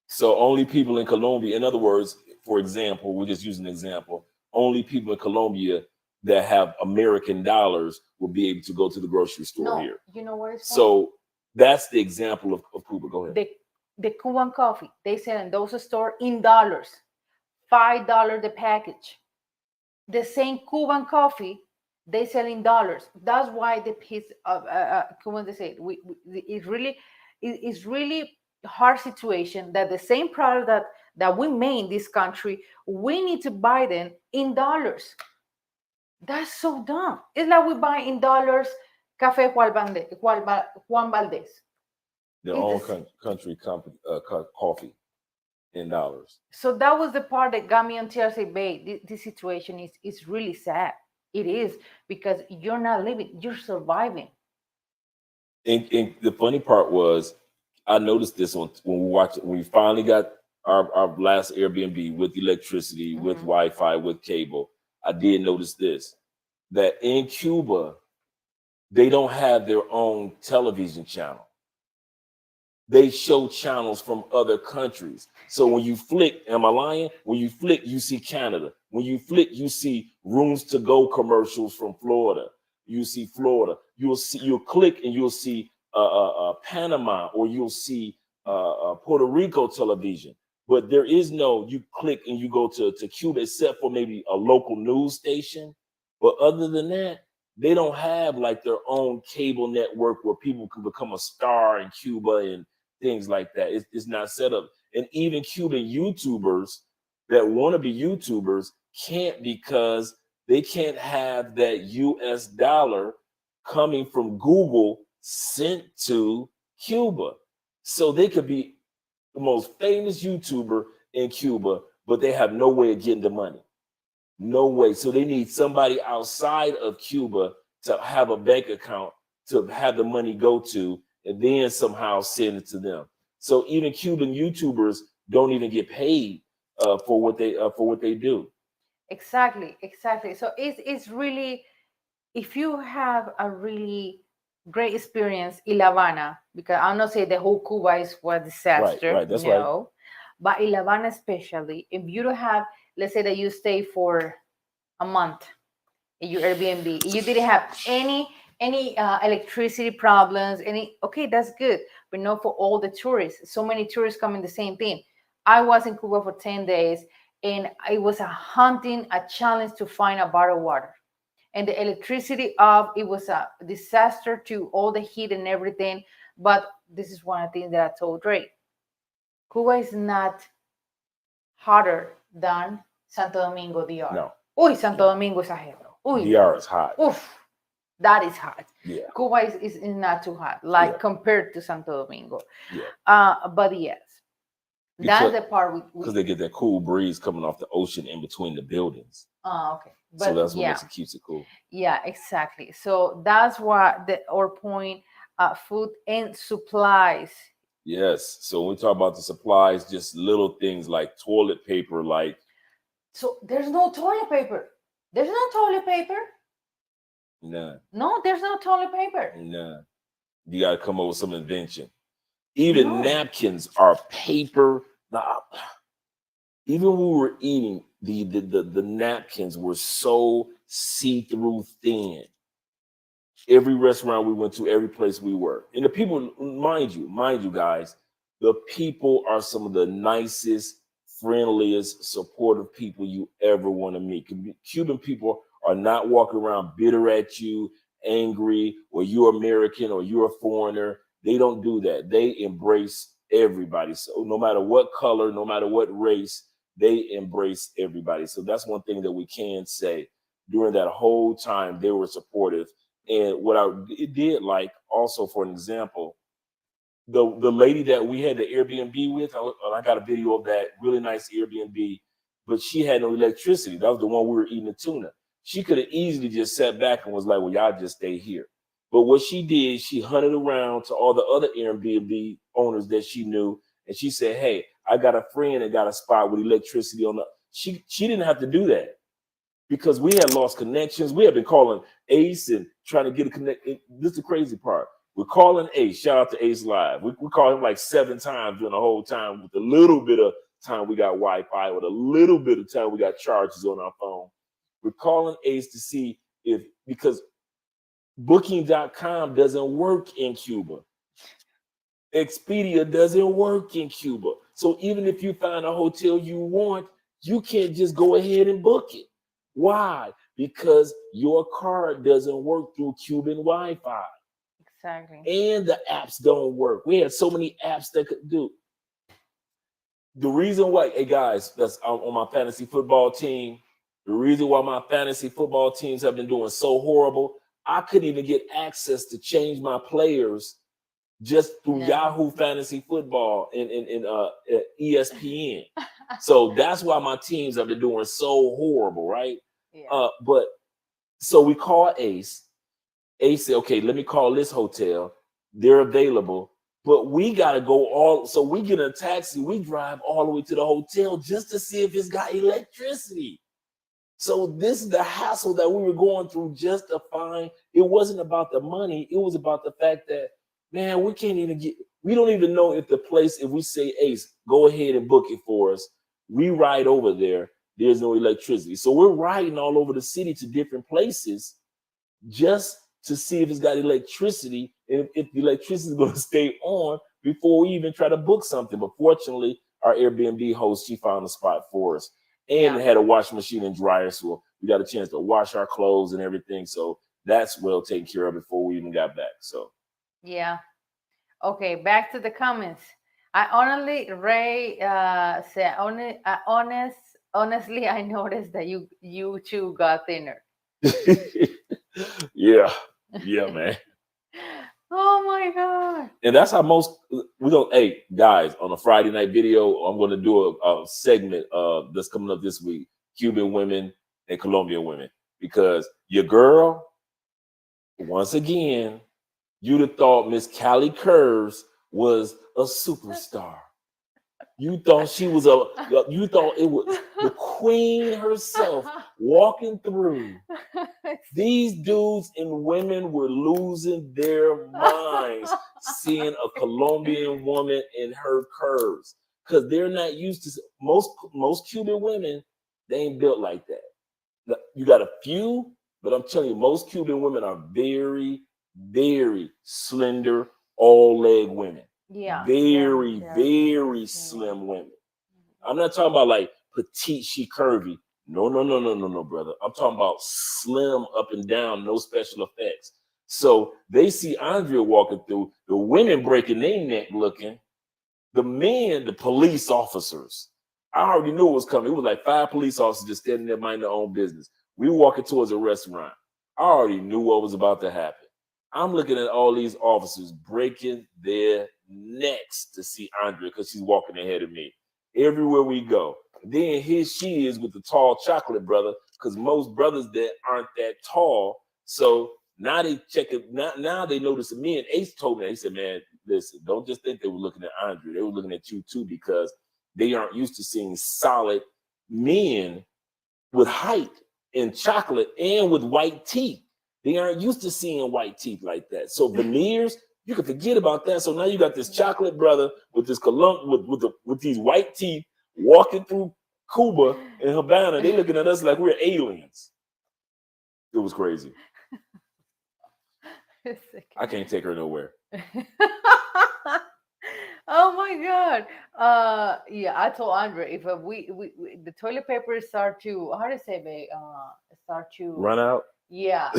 So only people in Colombia, in other words, for example, we're just using an example, only people in Colombia that have American dollars will be able to go to the grocery store here. You know what it's so that's the example of Cuba. Go ahead. The Cuban coffee, they sell in those stores in dollars. $5 the package. The same Cuban coffee they sell in dollars. That's why the piece of Cubans, they say it's really hard situation that the same product that we made in this country, we need to buy them in dollars. That's so dumb. It's like we buy in dollars Café Juan Valdez. Their own country company coffee in dollars. So that was the part that got me on TRC Bay. This situation is really sad. It is, because you're not living, you're surviving. And the funny part was, I noticed this when we finally got our last Airbnb with electricity, with Wi-Fi, with cable. I did notice this, that in Cuba, they don't have their own television channel. They show channels from other countries. So when you flick, am I lying? When you flick, you see Canada. When you flick, you see rooms to go commercials from Florida. You see Florida. You'll click and you'll see Panama, or you'll see Puerto Rico television. But there is no, you click and you go to Cuba, except for maybe a local news station. But other than that, they don't have like their own cable network where people can become a star in Cuba and things like that. It's not set up. And even Cuban YouTubers that want to be YouTubers can't, because they can't have that US dollar coming from Google sent to Cuba. So they could be the most famous YouTuber in Cuba, but they have no way of getting the money. No way. So they need somebody outside of Cuba to have a bank account to have the money go to, and then somehow send it to them. So even Cuban YouTubers don't even get paid for what they do. Exactly. So it's really, if you have a really great experience in La Havana, because I'm not saying the whole Cuba is a disaster, Right, that's no, right. but in La Havana especially, if you don't have, let's say that you stay for a month in your Airbnb, you didn't have any electricity problems, okay, that's good, but not for all the tourists. So many tourists come in the same thing. I was in Cuba for 10 days, and it was a challenge to find a bottled water. And the electricity off, it was a disaster to all the heat and everything. But this is one of the things that I told Drake. Cuba is not hotter than Santo Domingo DR. No. Uy, Santo Domingo exagero. Uy, DR is hot. Oof, that is hot. Yeah. Cuba is not too hot, like compared to Santo Domingo. Yeah. But yes, Because, that's the part because they get that cool breeze coming off the ocean in between the buildings. Okay. But so that's what keeps it cool. Yeah, exactly. So that's what our point, food and supplies. Yes. So when we talk about the supplies, just little things like toilet paper, like. So there's no toilet paper. There's no toilet paper. Nah. No, there's no toilet paper. Nah. You got to come up with some invention. Even napkins are paper. Nah. Even when we were eating, the napkins were so see-through thin. Every restaurant we went to, every place we were. And the people, mind you guys, the people are some of the nicest, friendliest, supportive people you ever want to meet. Cuban people are not walking around bitter at you, angry, or you're American or you're a foreigner. They don't do that. They embrace everybody. So no matter what color, no matter what race, they embrace everybody. So that's one thing that we can say. During that whole time, they were supportive. And what I did like, also for an example, the lady that we had the Airbnb with, I got a video of that really nice Airbnb, but she had no electricity. That was the one we were eating the tuna. She could have easily just sat back and was like, well, y'all just stay here. But what she did, she hunted around to all the other Airbnb owners that she knew, and she said, hey, I got a friend that got a spot with electricity on the. She didn't have to do that, because we had lost connections. We had been calling Ace and trying to get a connect. This is the crazy part. We're calling Ace. Shout out to Ace Live. We called him like 7 times during the whole time. With a little bit of time we got Wi-Fi, with a little bit of time we got charges on our phone. We're calling Ace to see because Booking.com doesn't work in Cuba. Expedia doesn't work in Cuba. So even if you find a hotel you want, you can't just go ahead and book it. Why? Because your card doesn't work through Cuban Wi-Fi. Exactly. And the apps don't work. We had so many apps that could do. The reason why, hey guys, that's on my fantasy football team. The reason why my fantasy football teams have been doing so horrible, I couldn't even get access to change my players just through Yahoo Fantasy Football and ESPN. So that's why my teams have been doing so horrible, right? Yeah. But so we call Ace. Ace said, okay, let me call this hotel. They're available. But we got to go so we get a taxi. We drive all the way to the hotel just to see if it's got electricity. So this is the hassle that we were going through just to find. It wasn't about the money. It was about the fact that, man, we don't even know if the place, if we say, Ace, go ahead and book it for us. We ride over there. There's no electricity. So we're riding all over the city to different places just to see if it's got electricity and if the electricity is going to stay on before we even try to book something. But fortunately, our Airbnb host, she found a spot for us. And it had a washing machine and dryer, so we got a chance to wash our clothes and everything. So that's well taken care of before we even got back. So yeah. Okay, back to the comments. Ray said, honestly, I noticed that you two got thinner. Yeah, man. Oh my God. And that's how hey guys, on a Friday night video, I'm going to do a segment that's coming up this week, Cuban women and Colombian women, because your girl, once again, you'd have thought Miss Callie Curves was a superstar. You thought she was a, you thought it was the queen herself walking through. These dudes and women were losing their minds seeing a Colombian woman in her curves because they're not used to most Cuban women. They ain't built like that. You got a few, but I'm telling you, most Cuban women are very, very slender, all leg women. Yeah, Very, very slim. slim women. I'm not talking about like petite, she curvy. No, brother. I'm talking about slim up and down, no special effects. So they see Andrea walking through, the women breaking their neck looking, the men, the police officers. I already knew it was coming. It was like 5 police officers just standing there minding their own business. We were walking towards a restaurant. I already knew what was about to happen. I'm looking at all these officers breaking their necks to see Andrea because she's walking ahead of me. Everywhere we go. Then here she is with the tall chocolate brother because most brothers that aren't that tall. So now they check it. Now they notice me, and Ace told me, he said, man, listen, don't just think they were looking at Andrea. They were looking at you too because they aren't used to seeing solid men with height and chocolate and with white teeth. They aren't used to seeing white teeth like that. So veneers, you can forget about that. So now you got this chocolate brother with this with these white teeth walking through Cuba and Havana. They looking at us like we're aliens. It was crazy. I can't take her nowhere. Oh my God. Yeah, I told Andre if we the toilet paper start to, how to say, babe, start to run out. Yeah,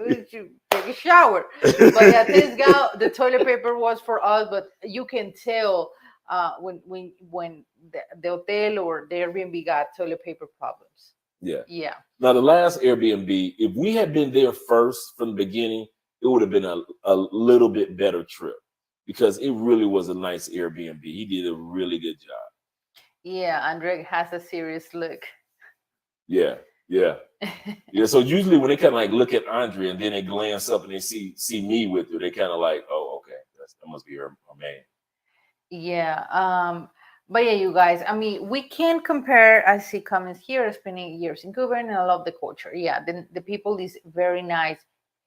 we should take a shower. But yeah, thanks God the toilet paper was for us. But you can tell when the hotel or the Airbnb got toilet paper problems. Yeah. Now the last Airbnb, if we had been there first from the beginning, it would have been a little bit better trip because it really was a nice Airbnb. He did a really good job. Yeah, Andre has a serious look. Yeah. So usually when they kind of like look at Andre and then they glance up and they see me with her, they kind of like, oh, okay, that must be her man. Yeah. But yeah, you guys, I mean, we can't compare. I see comments here, spending years in Cuba, and I love the culture. Yeah, the people is very nice,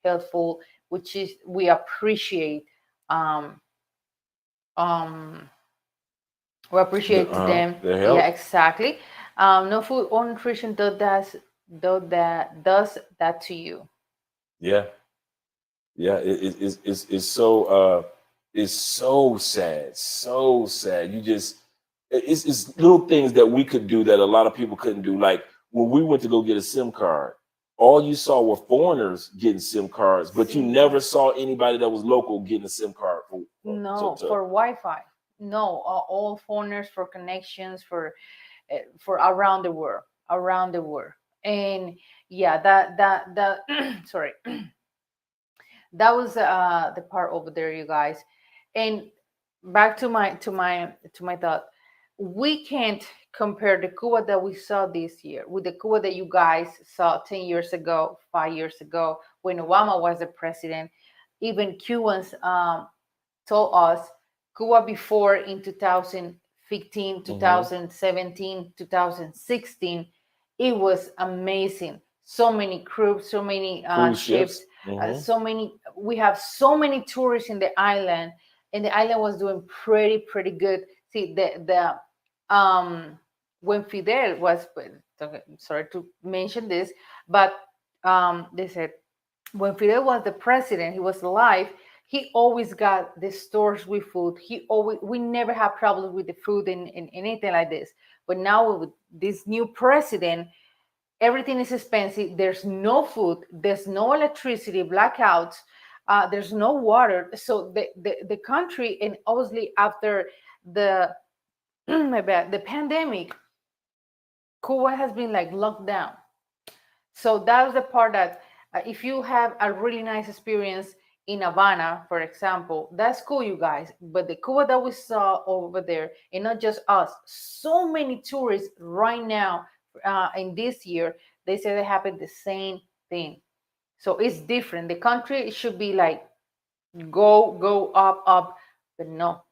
helpful, which is we appreciate. Um, we appreciate them. Yeah, exactly. No food or nutrition does that to you. Yeah. It's so sad, so sad. You just it's little things that we could do that a lot of people couldn't do. Like when we went to go get a SIM card, all you saw were foreigners getting SIM cards, but you never saw anybody that was local getting a SIM card. For Wi-Fi. No, all foreigners for connections for around the world, and yeah, that sorry. That was the part over there, you guys. And back to my thought, we can't compare the Cuba that we saw this year with the Cuba that you guys saw 10 years ago, 5 years ago, when Obama was the president. Even Cubans told us Cuba before in 2015, 2017, 2016, it was amazing. So many crews, so many ships, so many. We have so many tourists in the island, and the island was doing pretty good. See the when Fidel was, sorry to mention this, but they said when Fidel was the president, he was alive. He always got the stores with food. We never had problems with the food and anything like this. But now with this new president, everything is expensive. There's no food. There's no electricity. Blackouts. There's no water. So the country, and obviously after the the pandemic, Cuba has been like locked down. So that was the part that if you have a really nice experience in Havana, for example, that's cool, you guys. But the Cuba that we saw over there, and not just us, so many tourists right now in this year, they say they happen the same thing. So it's different. The country should be like go up, but no.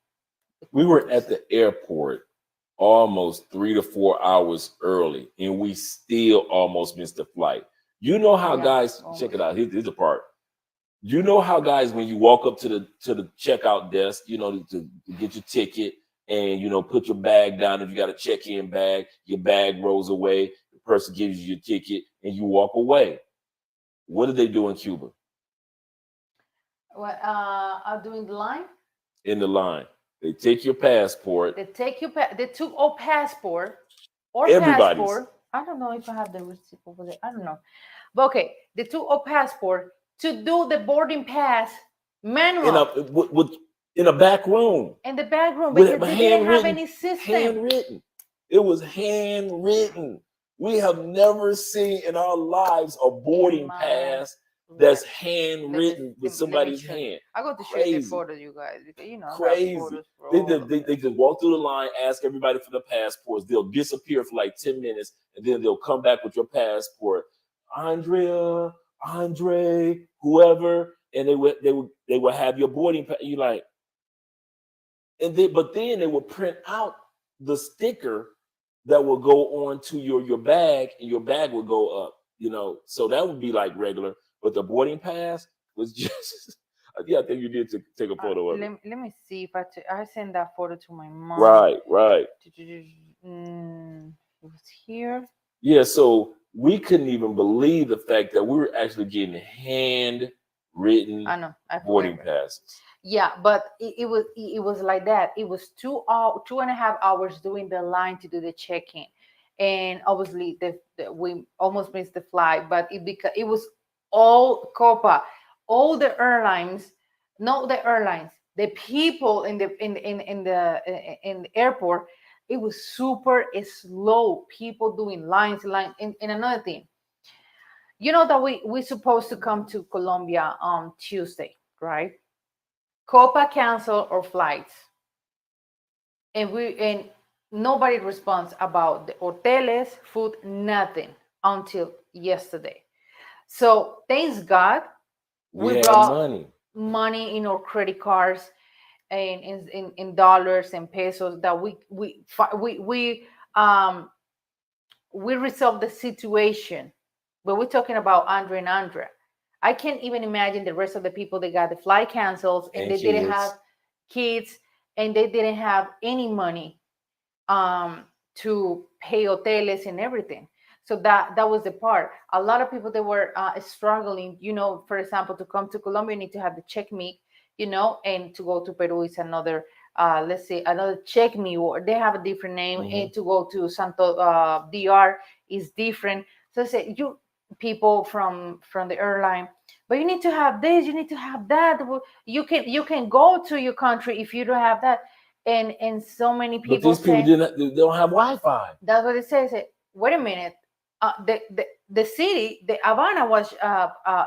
We were at the airport almost 3 to 4 hours early, and we still almost missed the flight. You know how guys check it out. Here's the part. You know how guys, when you walk up to the checkout desk, to get your ticket and put your bag down. If you got a check-in bag, your bag rolls away. The person gives you your ticket and you walk away. What do they do in Cuba? What are doing the line? In the line, they take your passport. They took our passport or Everybody's. passport. I don't know if I have the receipt over there. I don't know. But okay, they took our passport to do the boarding pass manual. In a back room. In the back room, because they didn't have any system. Handwritten. It was handwritten. We have never seen in our lives a boarding pass that's handwritten with somebody's hand. I got to show you the photos, you guys, because crazy. They just walk through the line, ask everybody for the passports. They'll disappear for like 10 minutes, and then they'll come back with your passport. Andrea, Andre, whoever, and they would have your boarding pass. You like, but then they would print out the sticker that will go on to your bag, and your bag would go up. So that would be like regular. But the boarding pass was just, I think you did take a photo of it. Let me see if I send that photo to my mom. Right. It was here. Yeah, so we couldn't even believe the fact that we were actually getting handwritten boarding passes. Yeah, but it was like that. It was 2.5 hours doing the line to do the check-in, and obviously we almost missed the flight. But it was all Copa, all the airlines, not the airlines, the people in the airport. It was super slow. People doing lines. And another thing, that we supposed to come to Colombia on Tuesday, right? Copa canceled our flights, and nobody responds about the hoteles, food, nothing until yesterday. So thanks God, we brought money in our credit cards and in dollars and pesos that we resolved the situation. But we're talking about Andre and Andrea. I can't even imagine the rest of the people that got the flight canceled and they didn't have kids and they didn't have any money to pay hoteles and everything. So that was the part. A lot of people that were struggling, for example, to come to Colombia, you need to have the check me, and to go to Peru is another, let's say, another check me, or they have a different name. Mm-hmm. And to go to Santo DR is different. So I say, you people from the airline, but you need to have this, you need to have that. You can go to your country if you don't have that. And so many people. But these people they don't have Wi-Fi. That's what it says. Wait a minute. The city, the Havana was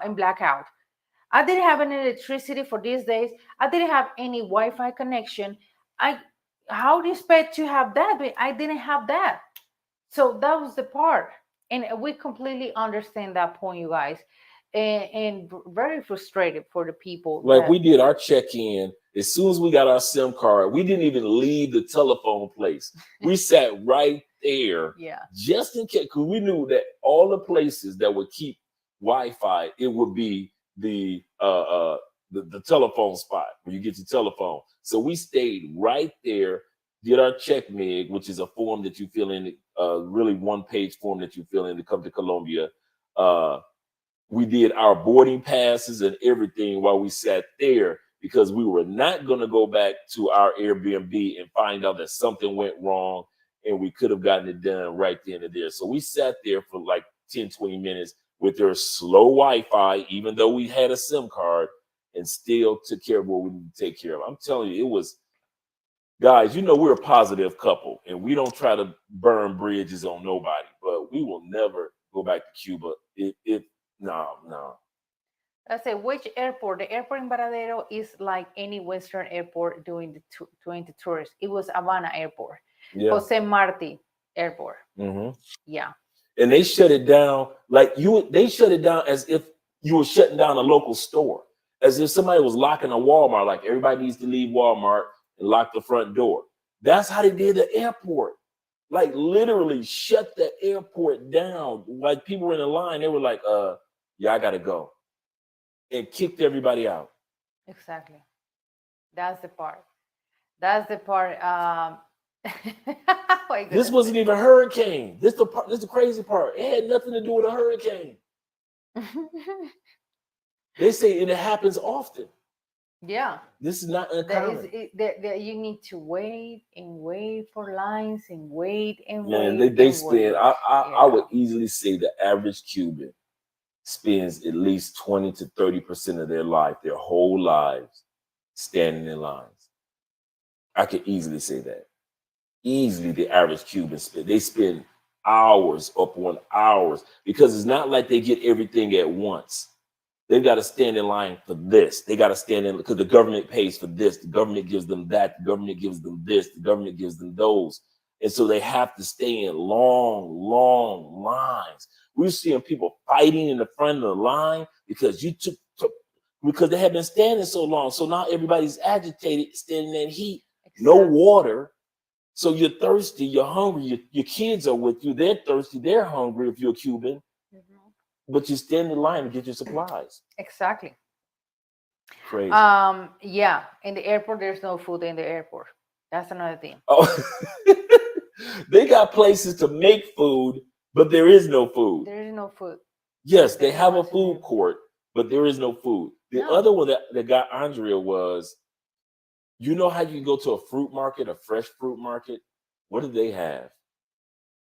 in blackout. I didn't have any electricity for these days. I didn't have any Wi-Fi connection. How do you expect to have that? I didn't have that. So that was the part. And we completely understand that point, you guys. And very frustrated for the people. Like we did our check-in. As soon as we got our SIM card, we didn't even leave the telephone place. We sat right there, just in case, because we knew that all the places that would keep Wi-Fi, it would be the telephone spot where you get your telephone. So we stayed right there, did our check mig, which is a form that you fill in, really one-page form that you fill in to come to Colombia. We did our boarding passes and everything while we sat there, because we were not going to go back to our Airbnb and find out that something went wrong and we could have gotten it done right then and there. So we sat there for like 10, 20 minutes with their slow Wi-Fi, even though we had a SIM card, and still took care of what we need to take care of. I'm telling you, it was, guys, we're a positive couple and we don't try to burn bridges on nobody, but we will never go back to Cuba. No. I say, which airport? The airport in Varadero is like any Western airport doing the tourists. It was Havana Airport, Jose Marti Airport. Mm-hmm. Yeah. And they shut it down they shut it down as if you were shutting down a local store, as if somebody was locking a Walmart. Like everybody needs to leave Walmart and lock the front door. That's how they did the airport. Like literally shut the airport down. Like people were in the line, they were like, yeah, I gotta go. And kicked everybody out. Exactly. That's the part. That's the part. What are you This gonna wasn't even a hurricane. This is the crazy part. It had nothing to do with a hurricane. say? They say it happens often. Yeah. This is not That is uncommon. that you need to wait and wait for lines and wait and Man, wait they and spend. wait. I would easily say the average Cuban spends at least 20 to 30% of their life, their whole lives, standing in lines. I could easily say that. Easily, the average Cuban spend hours upon hours because it's not like they get everything at once. They've got to stand in line for this. They got to stand in because the government pays for this. The government gives them that. The government gives them this. The government gives them those. And so they have to stay in long, long lines. We're seeing people fighting in the front of the line because because they have been standing so long. So now everybody's agitated, standing in heat, no water. So you're thirsty, you're hungry, your kids are with you, they're thirsty, they're hungry if you're a Cuban. But you stand in line to get your supplies. Exactly. Crazy. Yeah. In the airport, there's no food in the airport. That's another thing. Oh, they got places to make food, but there is no food. There is no food. Yes, they have a food court, but there is no food. The other one that got Andrea was, you know how you go to a fruit market, a fresh fruit market? What do they have?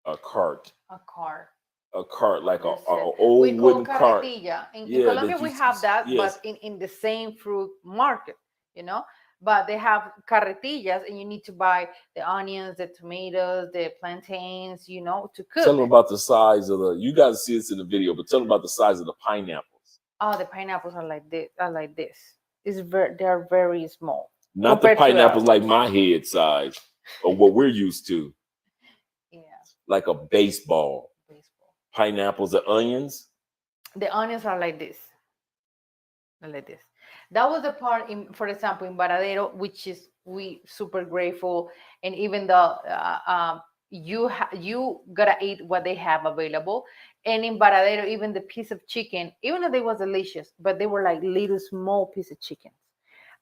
A cart. A cart. A cart, like a old wooden cart. In Colombia, we have that, yes. But in the same fruit market, you know. But they have carretillas, and you need to buy the onions, the tomatoes, the plantains, you know, to cook. Tell them about the size of you guys see this in the video, but tell them about the size of the pineapples. Oh, the pineapples are like this. They're very small. Not the pineapples like my head size, or what we're used to. Yeah. Like a baseball. Pineapples are onions. The onions are like this. Like this. That was the part for example, in Varadero, which is we super grateful, and even though you gotta eat what they have available, and in Varadero, even the piece of chicken, even though they was delicious, but they were like little small piece of chicken.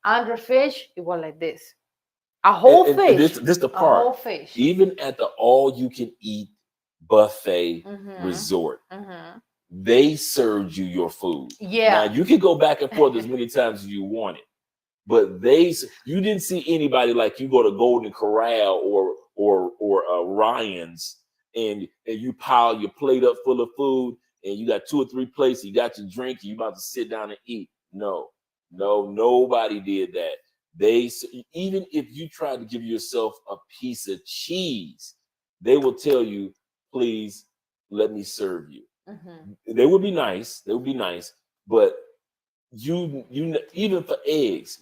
Under fish, it was like this, a whole fish. This the part. A whole fish. Even at the all-you-can-eat buffet resort. They served you your food. Yeah. Now you can go back and forth as many times as you wanted, but you didn't see anybody like you go to Golden Corral or Ryan's and you pile your plate up full of food and you got 2 or 3 plates, you got your drink, and you about to sit down and eat. No, nobody did that. Even if you try to give yourself a piece of cheese, they will tell you, please let me serve you. They would be nice. But you even for eggs,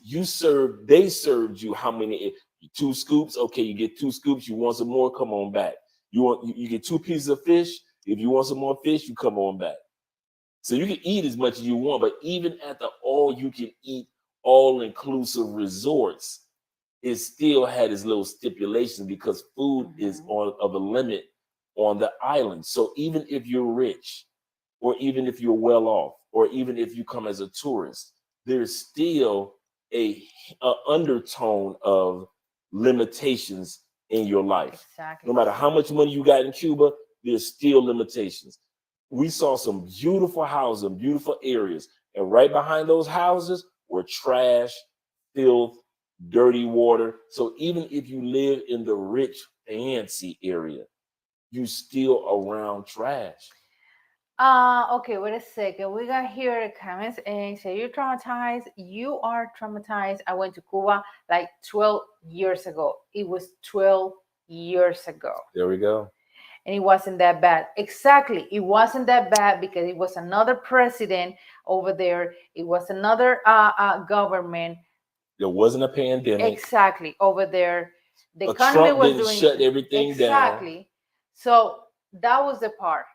they served you how many? 2 scoops. Okay, you get 2 scoops. You want some more? Come on back. You get 2 pieces of fish. If you want some more fish, you come on back. So you can eat as much as you want, but even at the all-you-can-eat, all-inclusive resorts, it still had its little stipulations because food is of a limit on the island. So even if you're rich, or even if you're well off, or even if you come as a tourist, there's still a undertone of limitations in your life. Exactly. No matter how much money you got in Cuba, there's still limitations. We saw some beautiful houses and beautiful areas, and right behind those houses were trash, filth, dirty water. So even if you live in the rich, fancy area, you still around trash. Okay, wait a second. We got here the comments and say you're traumatized. You are traumatized. I went to Cuba like 12 years ago. It was 12 years ago. There we go. And it wasn't that bad. Exactly. It wasn't that bad because it was another president over there. It was another government. There wasn't a pandemic. Exactly. Over there. The economy Trump was didn't doing shut everything down. Exactly. So that was the part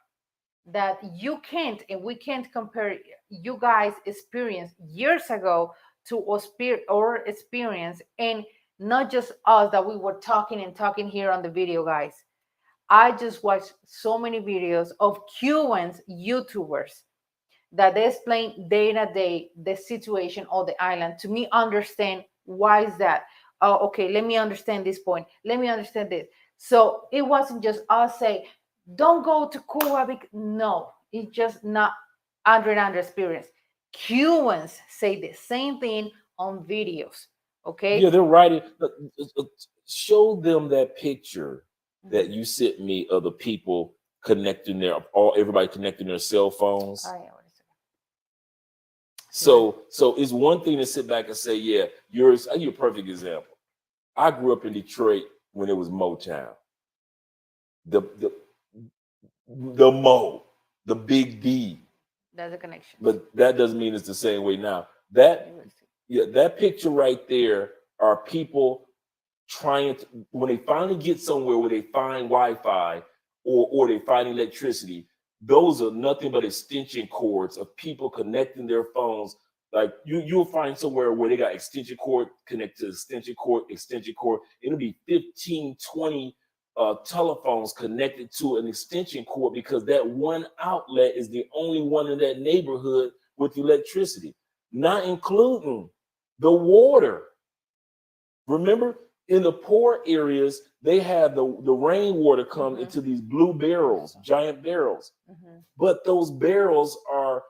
that you can't, and we can't compare you guys experience years ago to our experience, and not just us that we were talking and talking here on the video, guys. I just watched so many videos of Cubans YouTubers that they explain day to day the situation of the island to me understand why is that. Oh, okay, let me understand this point. Let me understand this. So it wasn't just us say, don't go to Cuba. No, it's just not under experience. Cubans say the same thing on videos. Okay. Yeah, they're writing. Show them that picture that you sent me of the people connecting everybody connecting their cell phones. Oh, yeah, So it's one thing to sit back and say, yeah, I'll give you a perfect example. I grew up in Detroit when it was Motown. The Mo, the Big D. That's a connection. But that doesn't mean it's the same way now. That picture right there are people trying to, when they finally get somewhere where they find Wi-Fi or they find electricity, those are nothing but extension cords of people connecting their phones. Like you'll find somewhere where they got extension cord connected to extension cord. It'll be 15, 20 telephones connected to an extension cord because that one outlet is the only one in that neighborhood with electricity, not including the water. Remember, in the poor areas, they have the rainwater come into these blue barrels, giant barrels. But those barrels are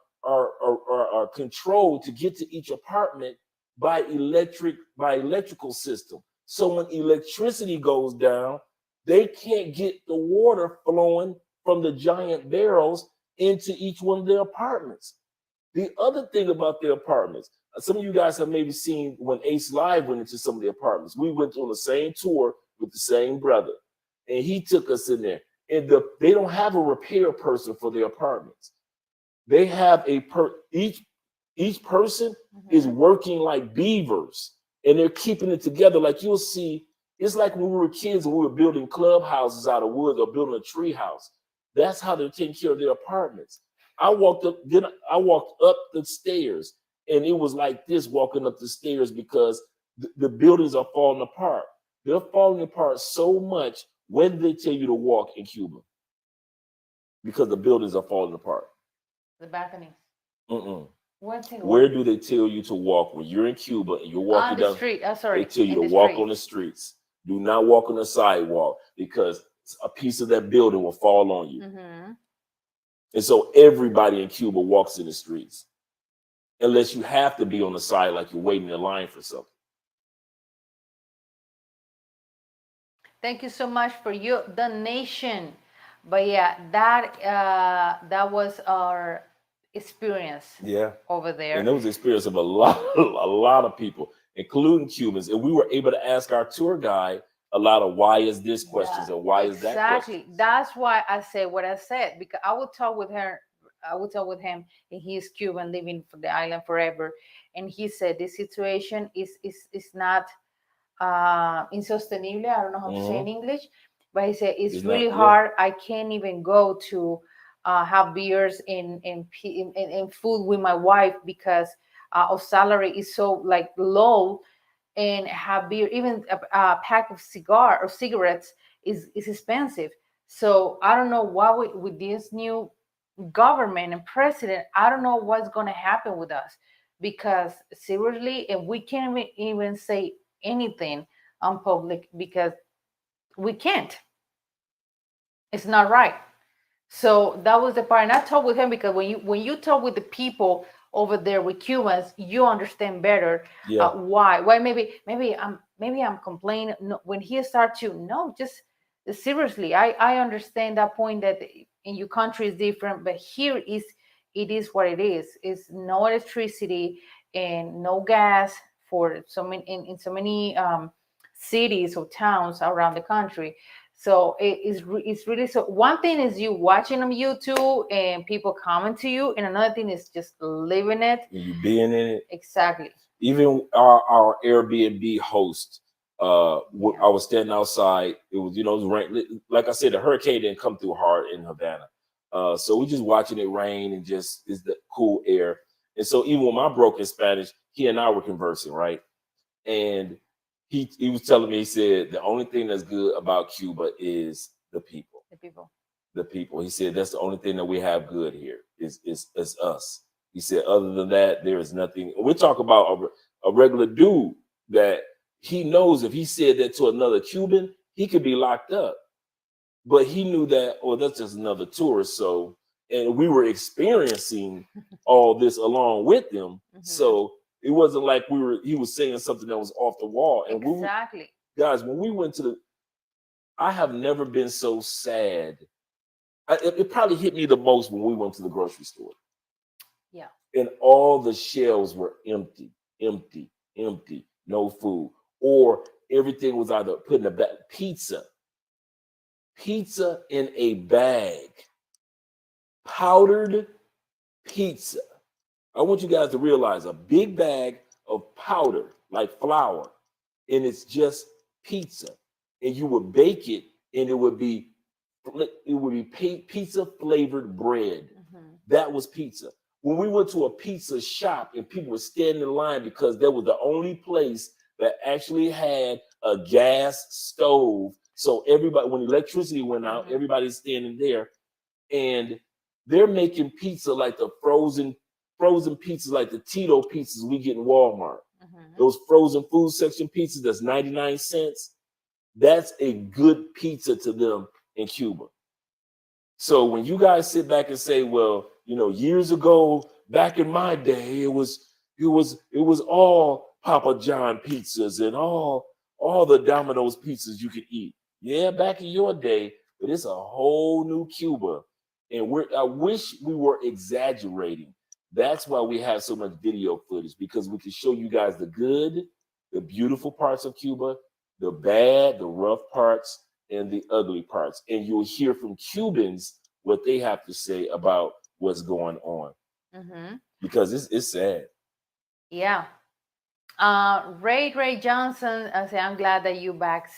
controlled to get to each apartment by electrical system. So when electricity goes down, they can't get the water flowing from the giant barrels into each one of their apartments. The other thing about their apartments, some of you guys have maybe seen when Ace Live went into some of the apartments. We went on the same tour with the same brother, and he took us in there. And they don't have a repair person for their apartments. They have each person is working like beavers, and they're keeping it together. Like you'll see, it's like when we were kids and we were building clubhouses out of wood or building a tree house. That's how they're taking care of their apartments. I walked up the stairs, and it was like this walking up the stairs because the buildings are falling apart. They're falling apart so much. When did they tell you to walk in Cuba? Because the buildings are falling apart. The balconies. Where do they tell you to walk when you're in Cuba and you're walking down the street? Sorry. They tell you to walk on the streets. Do not walk on the sidewalk because a piece of that building will fall on you. And so everybody in Cuba walks in the streets, unless you have to be on the side like you're waiting in line for something. Thank you so much for your donation. But yeah, that was our experience. Over there. And it was the experience of a lot of people, including Cubans. And we were able to ask our tour guide a lot of why is this questions and why is that question. Exactly. That's why I said what I said, because I would talk with him, and he's Cuban, living for the island forever. And he said this situation is not insostenible. I don't know how to say in English, but he said it's really hard. I can't even go to have beers and food with my wife because our salary is so like low, and have beer, even a pack of cigarettes is expensive. So I don't know why with this new government and president, I don't know what's going to happen with us, because seriously, and we can't even say anything on public because we can't. It's not right. So that was the part. And I talked with him because when you talk with the people over there with Cubans, you understand better why maybe I'm complaining. No, when he starts to just seriously, I understand that point that in your country is different, but here it is what it is. It's no electricity and no gas for so many in so many cities or towns around the country. So it's really, so one thing is you watching on YouTube and people comment to you, and another thing is just living it. You being in it. Exactly. Even our Airbnb host, I was standing outside. It was, it was rain. Like I said, the hurricane didn't come through hard in Havana. So we're just watching it rain and just is the cool air. And so even with my broken Spanish, he and I were conversing, right? And he was telling me, he said the only thing that's good about Cuba is the people. The people. The people. He said that's the only thing that we have good here is us. He said other than that, there is nothing. We're talking about a regular dude that he knows if he said that to another Cuban, he could be locked up. But he knew that, oh, that's just another tourist. So, and we were experiencing all this along with them. So it wasn't like he was saying something that was off the wall. And exactly. Guys, when we went to I have never been so sad. It probably hit me the most when we went to the grocery store. Yeah. And all the shelves were empty, no food. Or everything was either put in a bag. Pizza in a bag. Powdered pizza. I want you guys to realize a big bag of powder, like flour, and it's just pizza. And you would bake it, and it would be pizza flavored bread. That was pizza. When we went to a pizza shop and people were standing in line because that was the only place that actually had a gas stove. So everybody, when electricity went out, everybody's standing there, and they're making pizza like the frozen pizzas, like the Tito pizzas we get in Walmart. Those frozen food section pizzas that's 99 cents. That's a good pizza to them in Cuba. So when you guys sit back and say, well, years ago, back in my day, it was all Papa John pizzas and all the Domino's pizzas you could eat. Yeah, back in your day, but it's a whole new Cuba. And I wish we were exaggerating. That's why we have so much video footage, because we can show you guys the good, the beautiful parts of Cuba, the bad, the rough parts, and the ugly parts. And you'll hear from Cubans what they have to say about what's going on. Because it's sad. Yeah. Ray Johnson, I say, I'm glad that you're back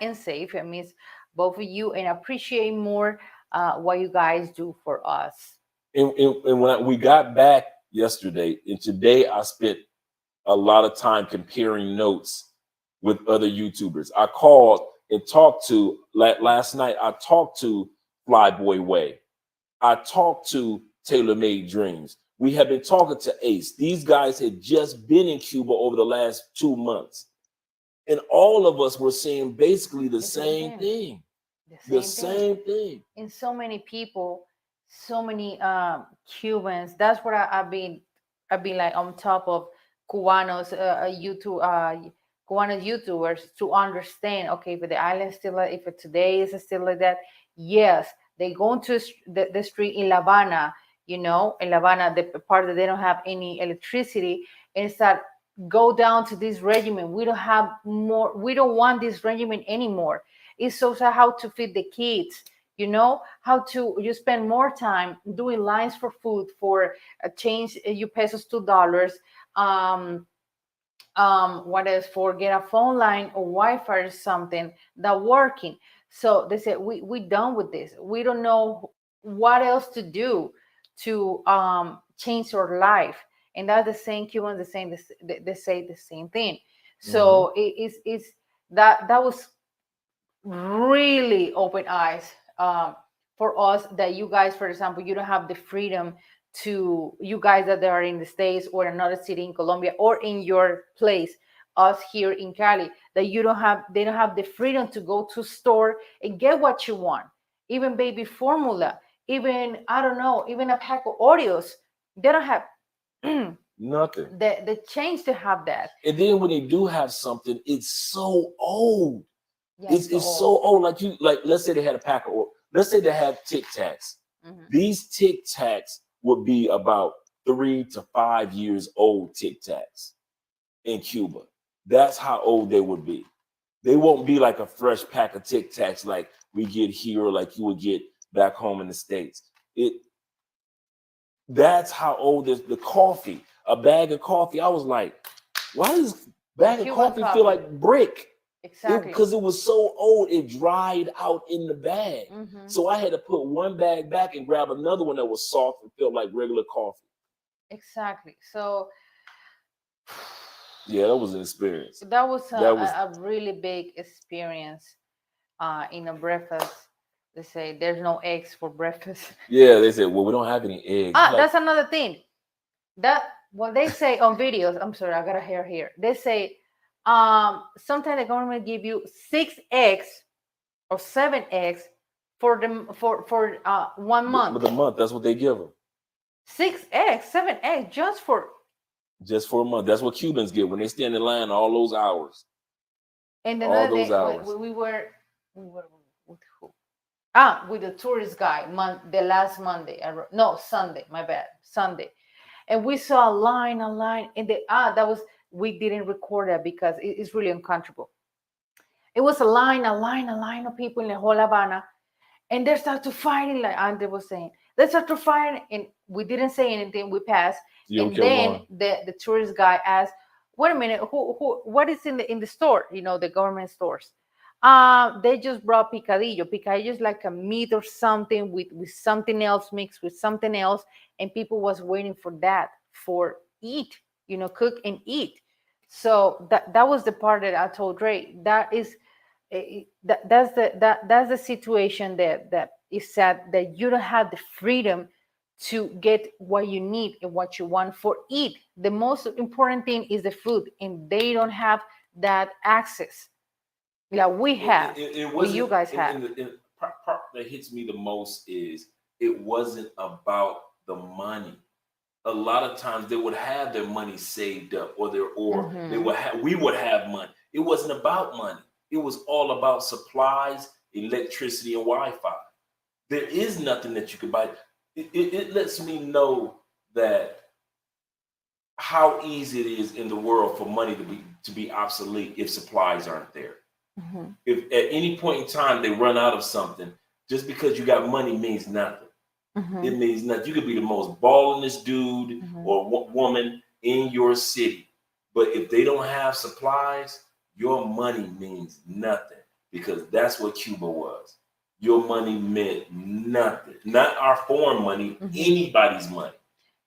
and safe. It means both of you, and appreciate more what you guys do for us. And when we got back yesterday, and today I spent a lot of time comparing notes with other YouTubers. I called and talked to, last night, I talked to Flyboy Way. I talked to Tailor Made Dreams. We have been talking to Ace. These guys had just been in Cuba over the last 2 months. And all of us were saying basically the same thing. The same thing. And so many people, so many Cubans. That's what I've been like on top of Cubanos, Cubano YouTubers, to understand, okay, if the island still like, if today is still like that, yes, they go into the street in La Havana, in La Havana, the part that they don't have any electricity, and start go down to this regimen. We don't want this regimen anymore. It's also how to feed the kids, how to you spend more time doing lines for food for change your pesos to dollars. What else, for get a phone line or Wi-Fi or something that working. So they said we done with this. We don't know what else to do to change our life. And that's the same Cubans, they say the same thing. So it's that was really open eyes for us, that you guys, for example, you don't have the freedom to, you guys that are in the States or another city in Colombia or in your place, us here in Cali, that they don't have the freedom to go to store and get what you want, even baby formula, even, I don't know, even a pack of Oreos. They don't have nothing. The change to have that. And then when they do have something, it's so old. Yeah, it's so old. Like let's say they had a pack of, let's say they have Tic Tacs. These Tic Tacs would be about 3 to 5 years old Tic Tacs in Cuba. That's how old they would be. They won't be like a fresh pack of Tic Tacs like we get here, or like you would get back home in the States. That's how old is the coffee. A bag of coffee. I was like, why does a bag of coffee feel like brick? Exactly. Because it was so old, it dried out in the bag. So I had to put one bag back and grab another one that was soft and felt like regular coffee. Exactly. So Yeah, that was an experience. That was That was a really big experience in a breakfast. They say there's no eggs for breakfast. yeah. They said, well, we don't have any eggs. Like, That's another thing. That what they say on videos. I'm sorry, I got a hair here. They say sometimes the government give you 6 eggs or 7 eggs for them for 1 month. but the month, that's what they give them. 6 eggs, 7 eggs, Just for a month. That's what Cubans get when they stand in line all those hours. And All another those day hours. we were with who? With the tourist guy. The last Monday. No, Sunday. My bad. Sunday, and we saw a line, and that was we didn't record that because it's really uncomfortable. It was a line of people in the whole Havana, and they start to fighting like Andre was saying. They start to fight, and we didn't say anything. We passed, and then the tourist guy asked, "Wait a minute, who? What is in the store? You know, the government stores." They just brought picadillo. Picadillo is like a meat or something with something else mixed with something else, and people was waiting for that for eat. You know, cook and eat. So that was the part that I told Ray. That is that's the situation that is sad, that you don't have the freedom to get what you need and what you want for eat. The most important thing is the food, and they don't have that access like we have. What you guys have. The part that hits me the most is it wasn't about the money. A lot of times they would have their money saved up, or they would have, we would have money. It wasn't about money. It was all about supplies, electricity, and Wi-Fi. There is nothing that you could buy. It lets me know that how easy it is in the world for money to be obsolete if supplies aren't there. If at any point in time they run out of something, just because you got money means nothing. It means nothing. You could be the most ballingest dude or woman in your city, but if they don't have supplies, your money means nothing, because that's what Cuba was. Your money meant nothing. Not our foreign money, anybody's money.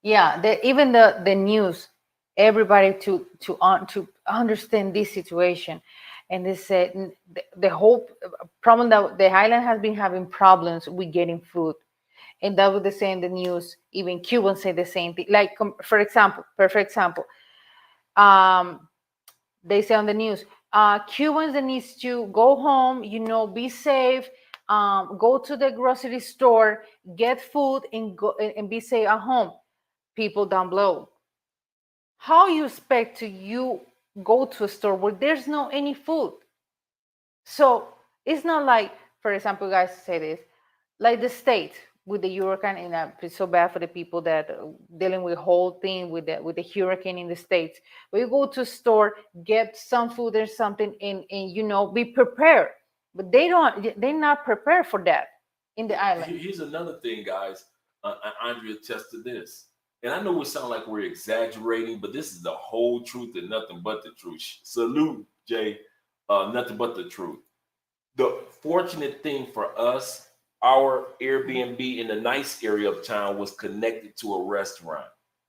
Yeah, even the news, everybody to understand this situation, and they said the whole problem that the island has been having problems with getting food, and that was the same in the news. Even Cubans say the same thing. Like for example, perfect example, they say on the news, Cubans that needs to go home, you know, be safe, go to the grocery store, get food, and go and be safe at home. People down below, how you expect to you go to a store where there's no any food? So it's not like, for example, guys say this, like the state with the hurricane, and it's so bad for the people that dealing with whole thing with the hurricane in the States. Where you go to a store, get some food or something, and you know, be prepared. But they're not prepared for that in the island. Here's another thing, guys. Andrea attests to this. And I know we sound like we're exaggerating, but this is the whole truth and nothing but the truth. Salute, Jay. Nothing but the truth. The fortunate thing for us, our Airbnb in the nice area of town was connected to a restaurant.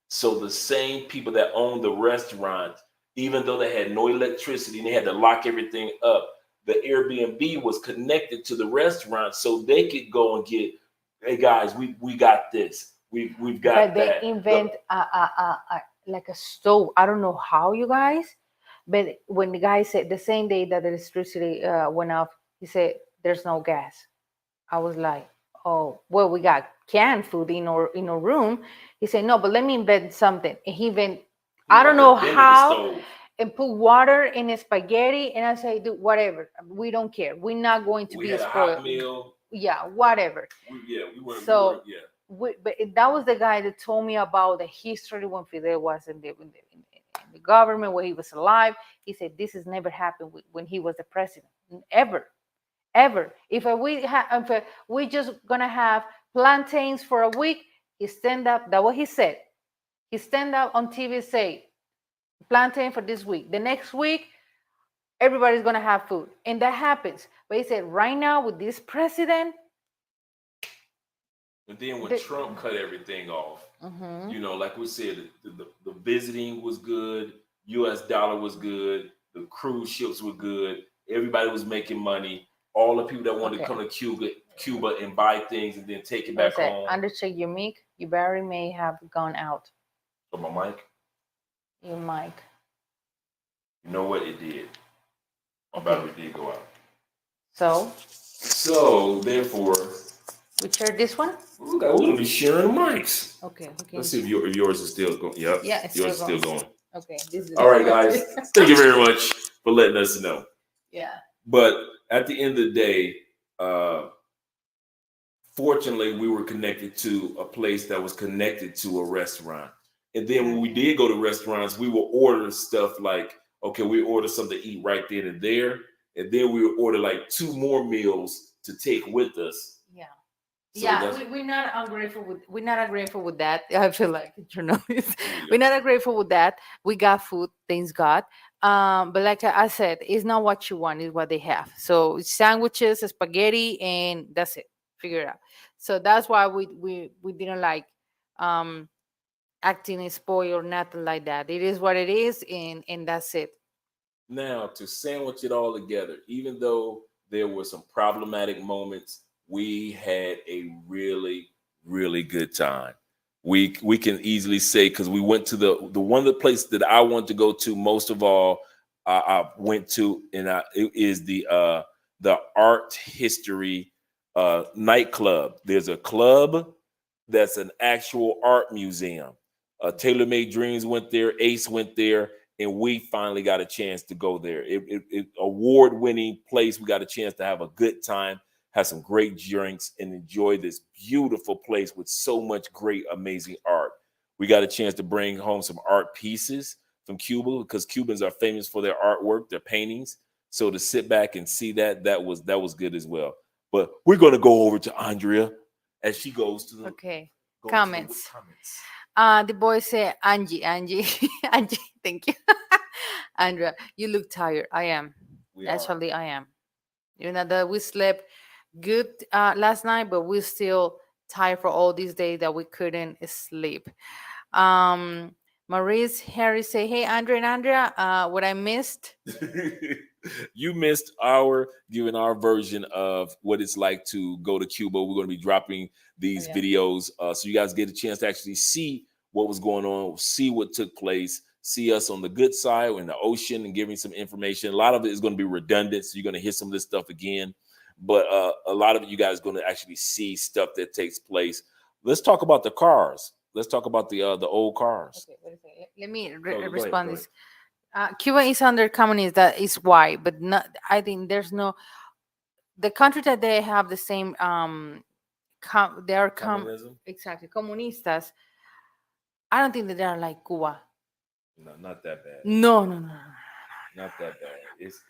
So the same people that owned the restaurant, even though they had no electricity and they had to lock everything up, the Airbnb was connected to the restaurant so they could go and get, hey guys, we got this. We've got that. They invent like a stove. I don't know how, you guys, but when the guy said the same day that the electricity went off, he said there's no gas. I was like, oh, well, we got canned food in our room. He said, no, but let me invent something. And he invented, I don't know how, and put water in a spaghetti. And I say, dude, whatever. We don't care. We're not going to be spoiled. Hot meal. Yeah, whatever. We weren't. But that was the guy that told me about the history when Fidel was in the government, when he was alive. He said this has never happened when he was the president, ever. If we just gonna have plantains for a week, he stand up. That's what he said. He stand up on TV, say plantain for this week. The next week, everybody's gonna have food, and that happens. But he said right now with this president. And then when Trump cut everything off, you know, like we said, the visiting was good. U.S. dollar was good. The cruise ships were good. Everybody was making money. All the people that wanted to Okay. come to Cuba and buy things and then take it What is back it? home. Under check your mic. Your battery may have gone out. Oh, my mic. Your mic. You know what? It did. My Okay. battery did go out. So Therefore, we share this one. we're gonna be sharing mics. Okay. Let's see if yours is still going. Yep. Yeah, it's yours still is still going. Okay. This is All right, guys. Thank you very much for letting us know. Yeah. But at the end of the day, fortunately, we were connected to a place that was connected to a restaurant. And then when we did go to restaurants, we would order stuff like, okay, we order something to eat right then and there. And then we would order like 2 more meals to take with us. Yeah. So Yeah, we're not ungrateful with that. I feel like we're not ungrateful with that. We got food, thanks God. But like I said, it's not what you want, it's what they have. So it's sandwiches, spaghetti, and that's it. Figure it out. So that's why we didn't like um acting spoiled or nothing like that. It is what it is, and that's it. Now, to sandwich it all together, even though there were some problematic moments, we had a really, really good time. We can easily say, because we went to the one of the places that I want to go to most of all. I went to, and it is the art history nightclub. There's a club that's an actual art museum. Taylor Made Dreams went there. Ace went there, and we finally got a chance to go there. It award-winning place. We got a chance to have a good time, have some great drinks, and enjoy this beautiful place with so much great, amazing art. We got a chance to bring home some art pieces from Cuba, because Cubans are famous for their artwork, their paintings. So to sit back and see that was good as well. But we're gonna go over to Andrea as she goes to the Okay. comments. The boy said, Angie, Angie, thank you. Andrea, you look tired. I am. Actually, I am. You know that we slept good last night, but we're still tired for all these days that we couldn't sleep. Um, Maurice Harry say, "Hey, Andrea and Andrea, what I missed." You missed our giving our version of what it's like to go to Cuba. We're going to be dropping these videos, so you guys get a chance to actually see what was going on, see what took place, see us on the good side in the ocean, and giving some information. A lot of it is going to be redundant, so you're going to hear some of this stuff again. But a lot of it, you guys are going to actually see stuff that takes place. Let's talk about the cars. Let's talk about the old cars. Okay, wait a second. Let me Go respond ahead. this. Cuba is under communism. That is why, but not. I think there's no the country that they have the same they are Communism? exactly comunistas. I don't think that they are like Cuba. No, not that bad. No. Not that bad. It's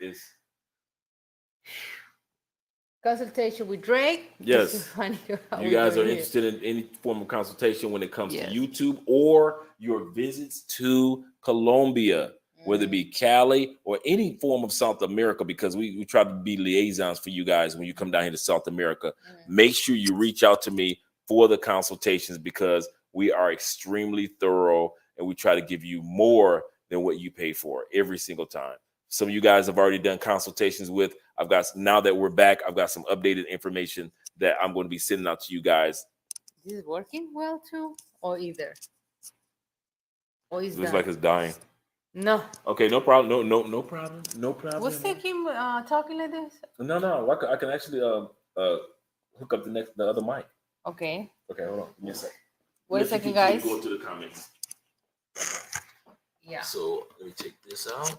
Consultation with Drake. Yes. This is funny how You we guys do are it here. interested in any form of consultation when it comes Yes. to YouTube or your visits to Colombia, whether it be Cali or any form of South America, because we try to be liaisons for you guys when you come down here to South America. Make sure you reach out to me for the consultations, because we are extremely thorough and we try to give you more than what you pay for every single time. Some of you guys have already done consultations with. Now that we're back, I've got some updated information that I'm going to be sending out to you guys. This is working well too, or either. Or is Looks that like it's dying. no? Okay, no problem. No problem. No problem. What's taking talking like this? No. I can actually hook up the other mic. Okay. Okay, hold on. Give me a second. Wait a second, guys. Go to the comments. Yeah. So let me take this out.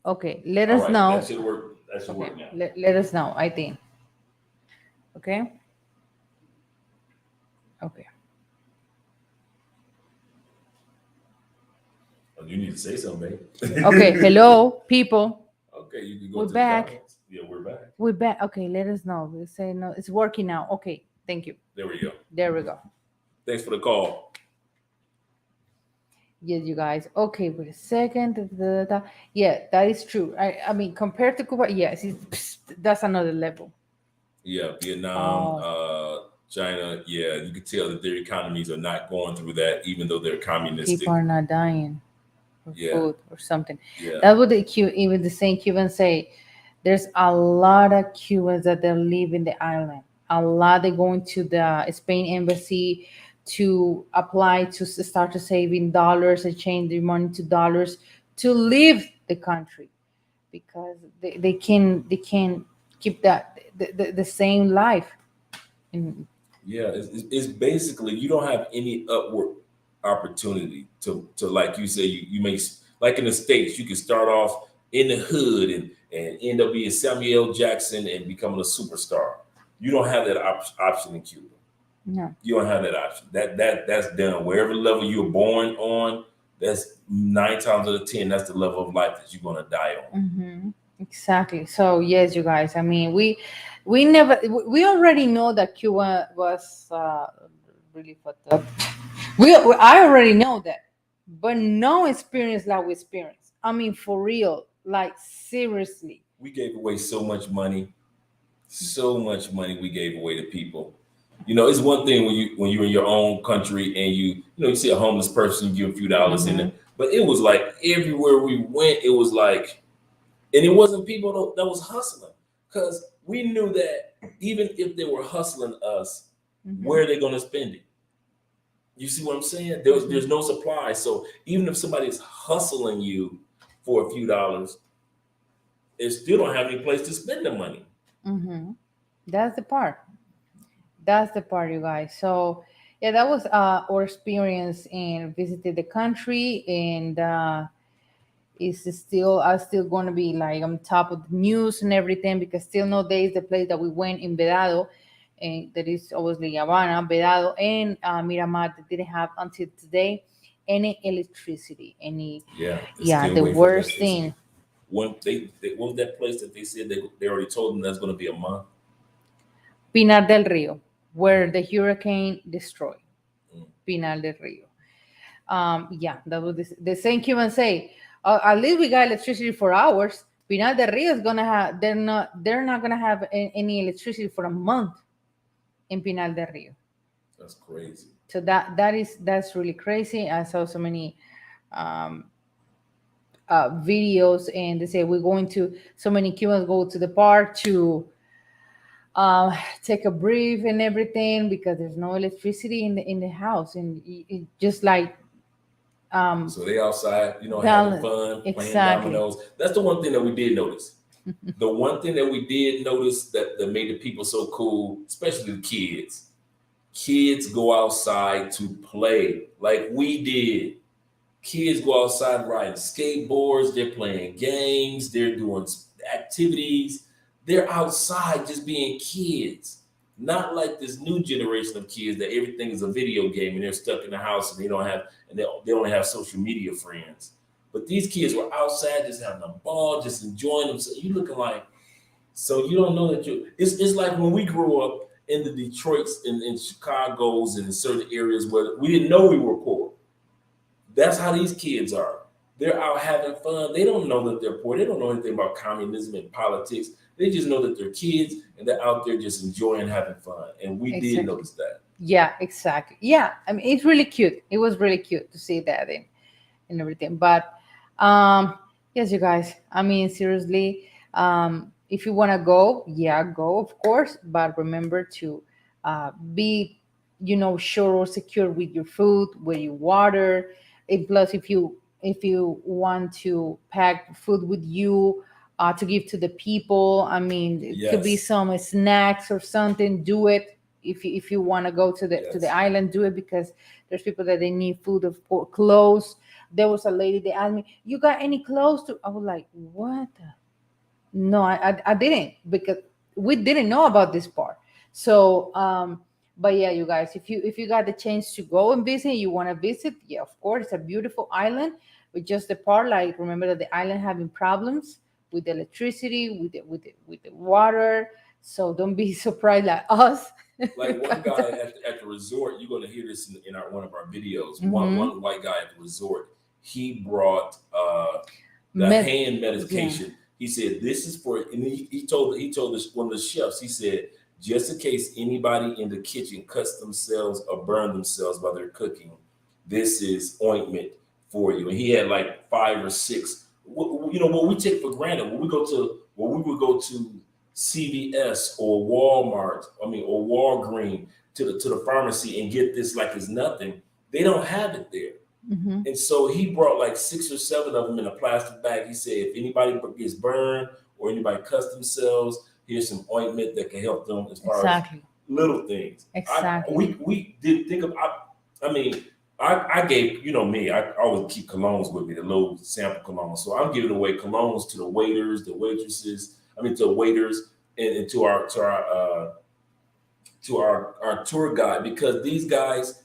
Okay, let All us right, that know. should work. That should Okay, work now. let us know. I think. Okay. Okay. Oh, you need to say something, Okay. babe. Hello, people. Okay, you can go We're to the back. comments. Yeah, we're back. We're back. Okay, let us know. We say no. It's working now. Okay. Thank you. There we go. There we go. Thanks for the call. Yes, you guys. Okay, wait a second. Da, da, da, da. Yeah, that is true. I mean, compared to Cuba, yes, that's another level. Yeah, Vietnam, Oh, China. Yeah, you can tell that their economies are not going through that, even though they're people communistic. are not dying for Yeah, food or something. yeah, That's what even the same Cubans say. There's a lot of Cubans that they live in the island. A lot they going to the Spain embassy to apply to start to saving dollars and change their money to dollars to leave the country because they can keep that the same life. And yeah. It's basically you don't have any upward opportunity to like you say you may like in the States you can start off in the hood and end up being Samuel L. Jackson and becoming a superstar. You don't have that option in Cuba. no. You don't have that option. That's done. Wherever level you're born on, that's 9 times out of 10. That's the level of life that you're gonna die on. Exactly. So yes, you guys. I mean, we never we already know that Cuba was really fucked up. I already know that, but no experience like we experienced. I mean, for real, like seriously. We gave away so much money we gave away to people. You know, it's one thing when you're in your own country and you see a homeless person, you give a few dollars in Mhm. it. But it was like everywhere we went, it was like, and it wasn't people that was hustling because we knew that even if they were hustling us, where Mhm. are they going to spend it? You see what I'm saying? There's no supply. So even if somebody's hustling you for a few dollars, they still don't have any place to spend the money. Mhm. That's the part. That's the part, you guys. So yeah, that was our experience in visiting the country, and it's still I still going to be like on top of the news and everything because still nowadays the place that we went in Vedado, and that is obviously Havana, Vedado, and Miramar that didn't have until today any electricity, any Yeah, they're yeah still the waiting for worst electricity. thing. When they what was that place that they said they already told them that's going to be a month? Pinar del Rio, Mm, where the hurricane destroyed mm. Pinar del Rio. Yeah, that was the same Cuban say. At least we got electricity for hours. Pinar del Rio is gonna have. They're not gonna have any electricity for a month in Pinar del Rio. That's crazy. So that's really crazy. I saw so many um, videos, and they say we're going to. So many Cubans go to the park to take a breathe and everything because there's no electricity in the house, and just like So they outside, having balance fun, playing exactly. dominoes. That's the one thing that we did notice. The one thing that we did notice that made the people so cool, especially the kids. Kids go outside to play like we did. Kids go outside riding skateboards, they're playing games, they're doing activities. They're outside just being kids. Not like this new generation of kids that everything is a video game and they're stuck in the house and they only have social media friends. But these kids were outside just having a ball, just enjoying themselves. You looking like so you don't know that you. It's like when we grew up in the Detroits and Chicago's and in certain areas where we didn't know we were poor. That's how these kids are. They're out having fun. They don't know that they're poor. They don't know anything about communism and politics. They just know that they're kids and they're out there just enjoying having fun. And we did Exactly. notice that. Yeah, exactly. Yeah, I mean it's really cute. It was really cute to see that and everything. But yes, you guys. I mean seriously, if you want to go, yeah, go of course. But remember to be, sure or secure with your food, with your water. And plus, if you want to pack food with you. To give to the people. I mean, it could be Yes. some snacks or something. Do it if you want to go to the Yes. island. Do it because there's people that they need food, of course, clothes, There was a lady that asked me, "You got any clothes to?" I was like, "What?" No, I didn't, because we didn't know about this part. So, but yeah, you guys, if you got the chance to go and visit, you want to visit, yeah, of course, it's a beautiful island. But just the part, like, remember that the island having problems with the electricity, with the water. So don't be surprised like us. Like one guy at the resort, you're going to hear this in one of our videos. Mm-hmm. One white guy at the resort, he brought the hand medication. Yeah. He said, "This is for," and he told us one of the chefs. He said, "Just in case anybody in the kitchen cuts themselves or burn themselves while they're cooking, this is ointment for you." And he had like 5 or 6. You know what we take for granted when we would go to CVS or Walmart, or Walgreens to the pharmacy and get this like it's nothing. They don't have it there. Mm-hmm. And so he brought like 6 or 7 of them in a plastic bag. He said, if anybody gets burned or anybody cuts themselves, here's some ointment that can help them as far as little things. Exactly. We did think of, I gave, me, I always keep colognes with me, the little sample colognes. So I'm giving away colognes to the waiters, the waitresses, to the waiters and to our tour guide, because these guys,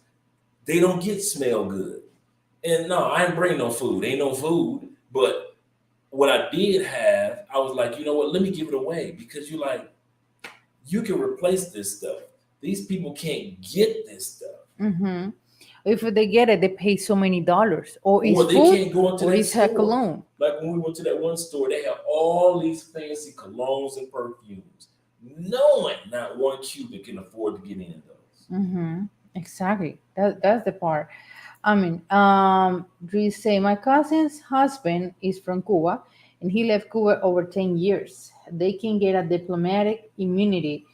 they don't get smell good. And no, I ain't bring no food. Ain't no food. But what I did have, I was like, you know what? Let me give it away, because you can replace this stuff. These people can't get this stuff. Mm-hmm. If they get it, they pay so many dollars, or it's food, they can't go into that store. Cologne. Like when we went to that one store, they have all these fancy colognes and perfumes, knowing not one Cuban can afford to get in those. Mm-hmm. Exactly. That's the part. Do you say my cousin's husband is from Cuba, and he left Cuba over 10 years. They can get a diplomatic immunity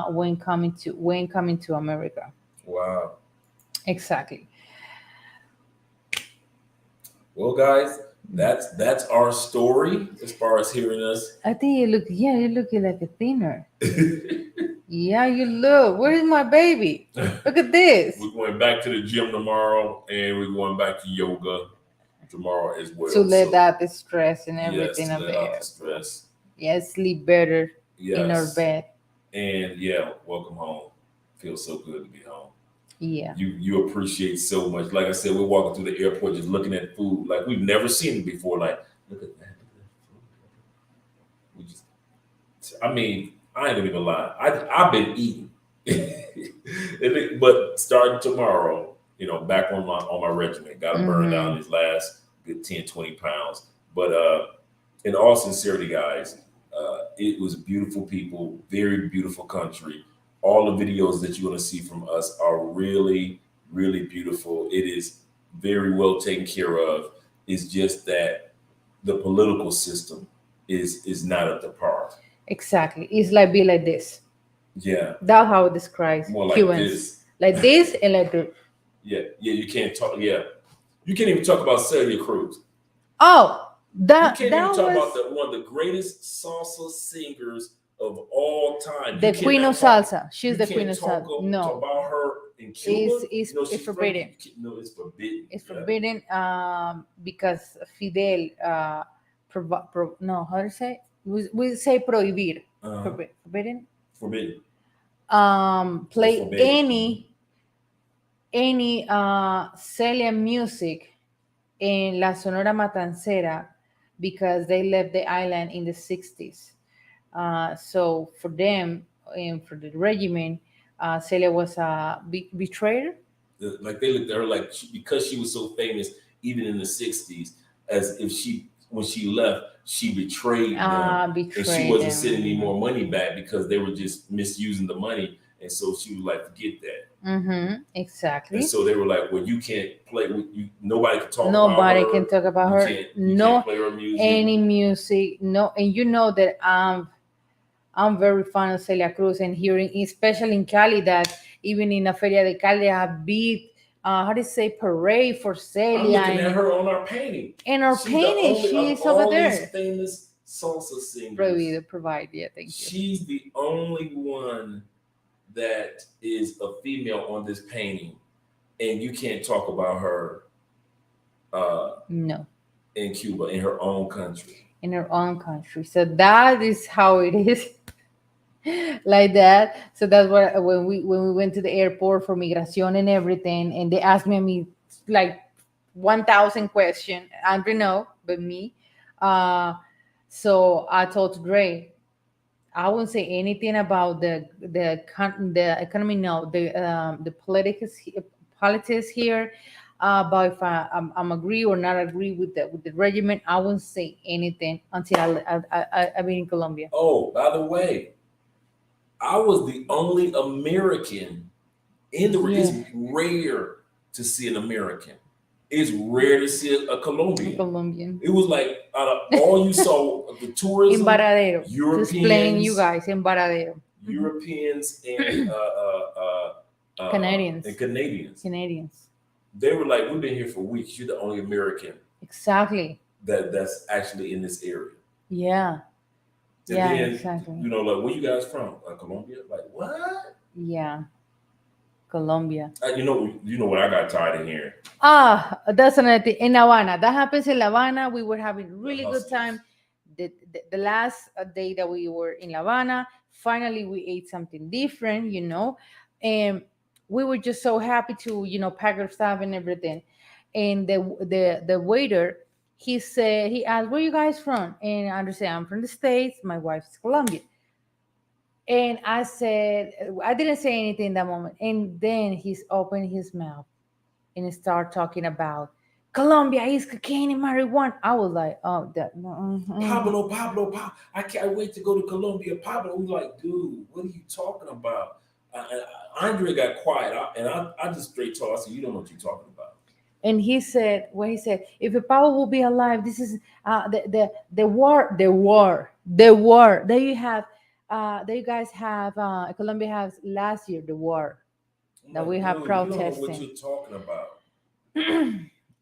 when coming to America. Wow. Exactly. Well, guys, that's our story as far as hearing us. I think you're looking like a thinner. Yeah, you look. Where is my baby? Look at this. We're going back to the gym tomorrow, and we're going back to yoga tomorrow as well. To let out the stress and everything. Yes, let out the stress. Yeah, sleep better in our bed. And yeah, welcome home. Feels so good to be home. Yeah. You appreciate so much. Like I said, we're walking through the airport just looking at food like we've never seen it before. Like, look at that. I ain't gonna even lie. I've been eating. But starting tomorrow, back on my regimen. Gotta burn down these last good 10, 20 pounds. But in all sincerity, guys, it was beautiful people, very beautiful country. All the videos that you're going to see from us are really, really beautiful. It is very well taken care of. It's just that the political system is not up to par. Exactly. It's like be like this. Yeah. That's how it describes more like Cubans. This. Like this and like this. Yeah. You can't talk. Yeah. You can't even talk about Celia Cruz. Oh, you can't even talk about one of the greatest salsa singers of all time. The queen of salsa. She's the queen of salsa. No. Talk about her in Cuba. It's forbidden. It's forbidden. It's forbidden because Fidel, no, how do you say? We say prohibir. Forbidden. Forbidden. Play any Celia music in La Sonora Matancera, because they left the island in the 60s. So for them and for the regiment, Celia was a betrayer. Like they looked at her like because she was so famous, even in the 60s, as if when she left, she betrayed them. And she wasn't sending any more money back because they were just misusing the money. And so she was like, forget that. Mm-hmm, exactly. And so they were like, well, you can't play with you. Nobody can talk Nobody can talk about her. You can't play her music. Any music. No. And you know that I'm very fan of Celia Cruz, and hearing, especially in Cali, that even in a Feria de Cali, they have beat, how do you say, parade for Celia. I'm looking at her on our painting. In our painting, she's over there. These famous salsa singers. Provide, yeah, thank you. She's the only one that is a female on this painting, and you can't talk about her No, in Cuba, in her own country. in her own country. So that is how it is. Like that. So that's what when we went to the airport for migration and everything, and they asked me like 1,000 questions. Andrew no, but me. Uh, so I told Dre, I won't say anything about the economy. No, the politics here. But if I'm agree or not agree with the regiment, I won't say anything until I've been in Colombia. Oh, by the way, I was the only American in the. Yeah. It's rare to see an American. It's rare to see a Colombian. Colombian. It was like out of all you saw the tourism, In Varadero. To explain you Europeans, guys in Varadero. Europeans, and Canadians. and Canadians. Canadians. They were like, "We've been here for weeks. You're the only American Exactly. that's actually in this area." Yeah. And Yeah, then, exactly. you know, like, where you guys from? Colombia? Like, what? Yeah. Colombia. You know what I got tired of hearing? That's another thing. In Havana. That happens in Havana. We were having really good time. The last day that we were in Havana, finally we ate something different, and we were just so happy to, pack our stuff and everything. And the waiter, he asked, "Where you guys from?" And I understand, "I'm from the States. My wife's Colombian." And I said, I didn't say anything in that moment. And then he's opened his mouth and start talking about Colombia is cocaine and marijuana. I was like, oh, that no. Pablo, I can't wait to go to Colombia. Pablo was like, dude, what are you talking about? Andre got quiet, and I just straight told. I said, you don't know what you're talking about. And he said, if a Pablo will be alive, this is the war. There you have, there you guys have. Colombia has last year the war that we have protesting. You don't know what you're talking about.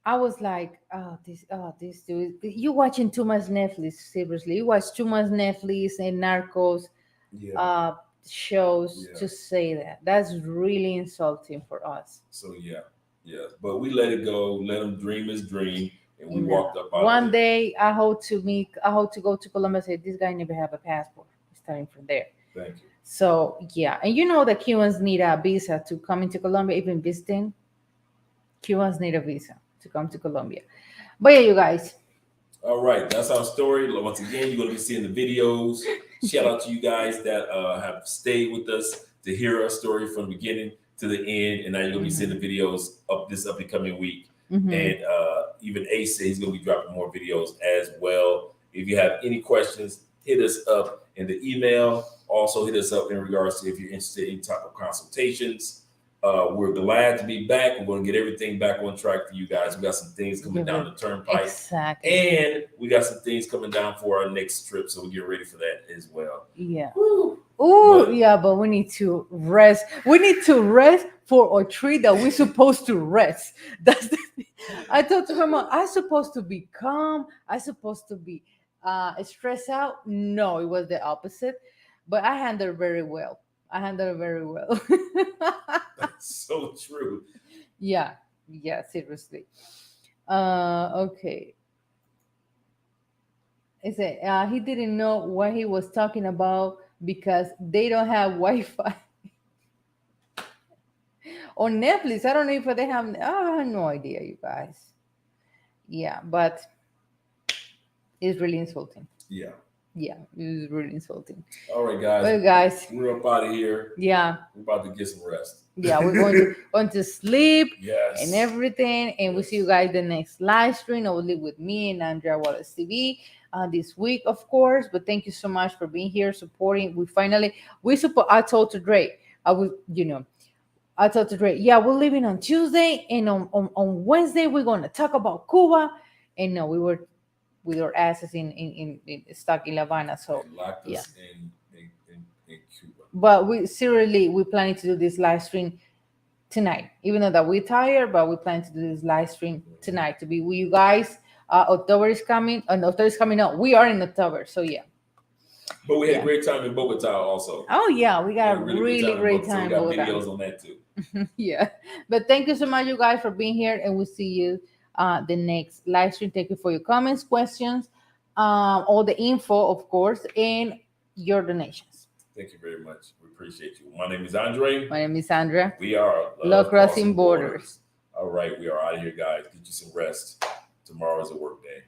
I was like, this dude, you watching too much Netflix. Seriously, you watch too much Netflix and Narcos shows to say that. That's really insulting for us. So yeah, but we let it go. Let him dream his dream, and we walked up. One day, I hope to go to Colombia. Say, this guy never have a passport. Starting from there. Thank you. So yeah, and the Cubans need a visa to come into Colombia, even visiting. Cubans need a visa to come to Colombia. But yeah, you guys. All right, that's our story. Once again, you're going to be seeing the videos. Shout out to you guys that have stayed with us to hear our story from the beginning to the end. And now you're going to be seeing the videos of this up and coming week. And even Ace said he's going to be dropping more videos as well. If you have any questions, hit us up in the email. Also, hit us up in regards to if you're interested in type of consultations. We're glad to be back. We're going to get everything back on track for you guys. We got some things coming down the turnpike. Exactly. And we got some things coming down for our next trip. So we're getting ready for that as well. Yeah. But we need to rest. We need to rest for a tree that we're supposed to rest. That's the thing. I told to her mom, I'm supposed to be calm. I'm supposed to be stressed out. No, it was the opposite. But I handled it very well. That's so true. Yeah, seriously. Okay. He said he didn't know what he was talking about because they don't have Wi-Fi on Netflix. I don't know if they have. I have no idea, you guys. Yeah, but it's really insulting. Yeah. Yeah, it was really insulting. All right, guys. Well, guys, we're up out of here. Yeah. We're about to get some rest. Yeah, we're going to sleep. Yes. And everything. And we'll see you guys the next live stream. I will live with me and Andrea Wallace TV this week, of course. But thank you so much for being here, supporting. I told to Drake, I told to Drake, yeah, we're leaving on Tuesday. And on Wednesday, we're going to talk about Cuba. And no, we were with our asses in stuck in Havana. So locked us in Cuba. But we planning to do this live stream tonight. Even though that we're tired, but we plan to do this live stream tonight to be with you guys. October is coming. October is coming out. We are in October, so yeah. But we had a great time in Bogota also. Oh yeah, we got a really great time. So we got videos on that too. Yeah, but thank you so much, you guys, for being here, and we'll see you the next live stream. Thank you for your comments, questions, all the info, of course, and your donations. Thank you very much. We appreciate you. My name is Andre. My name is Sandra. We are Love Crossing Borders. All right, we are out of here, guys. Get you some rest. Tomorrow is a work day.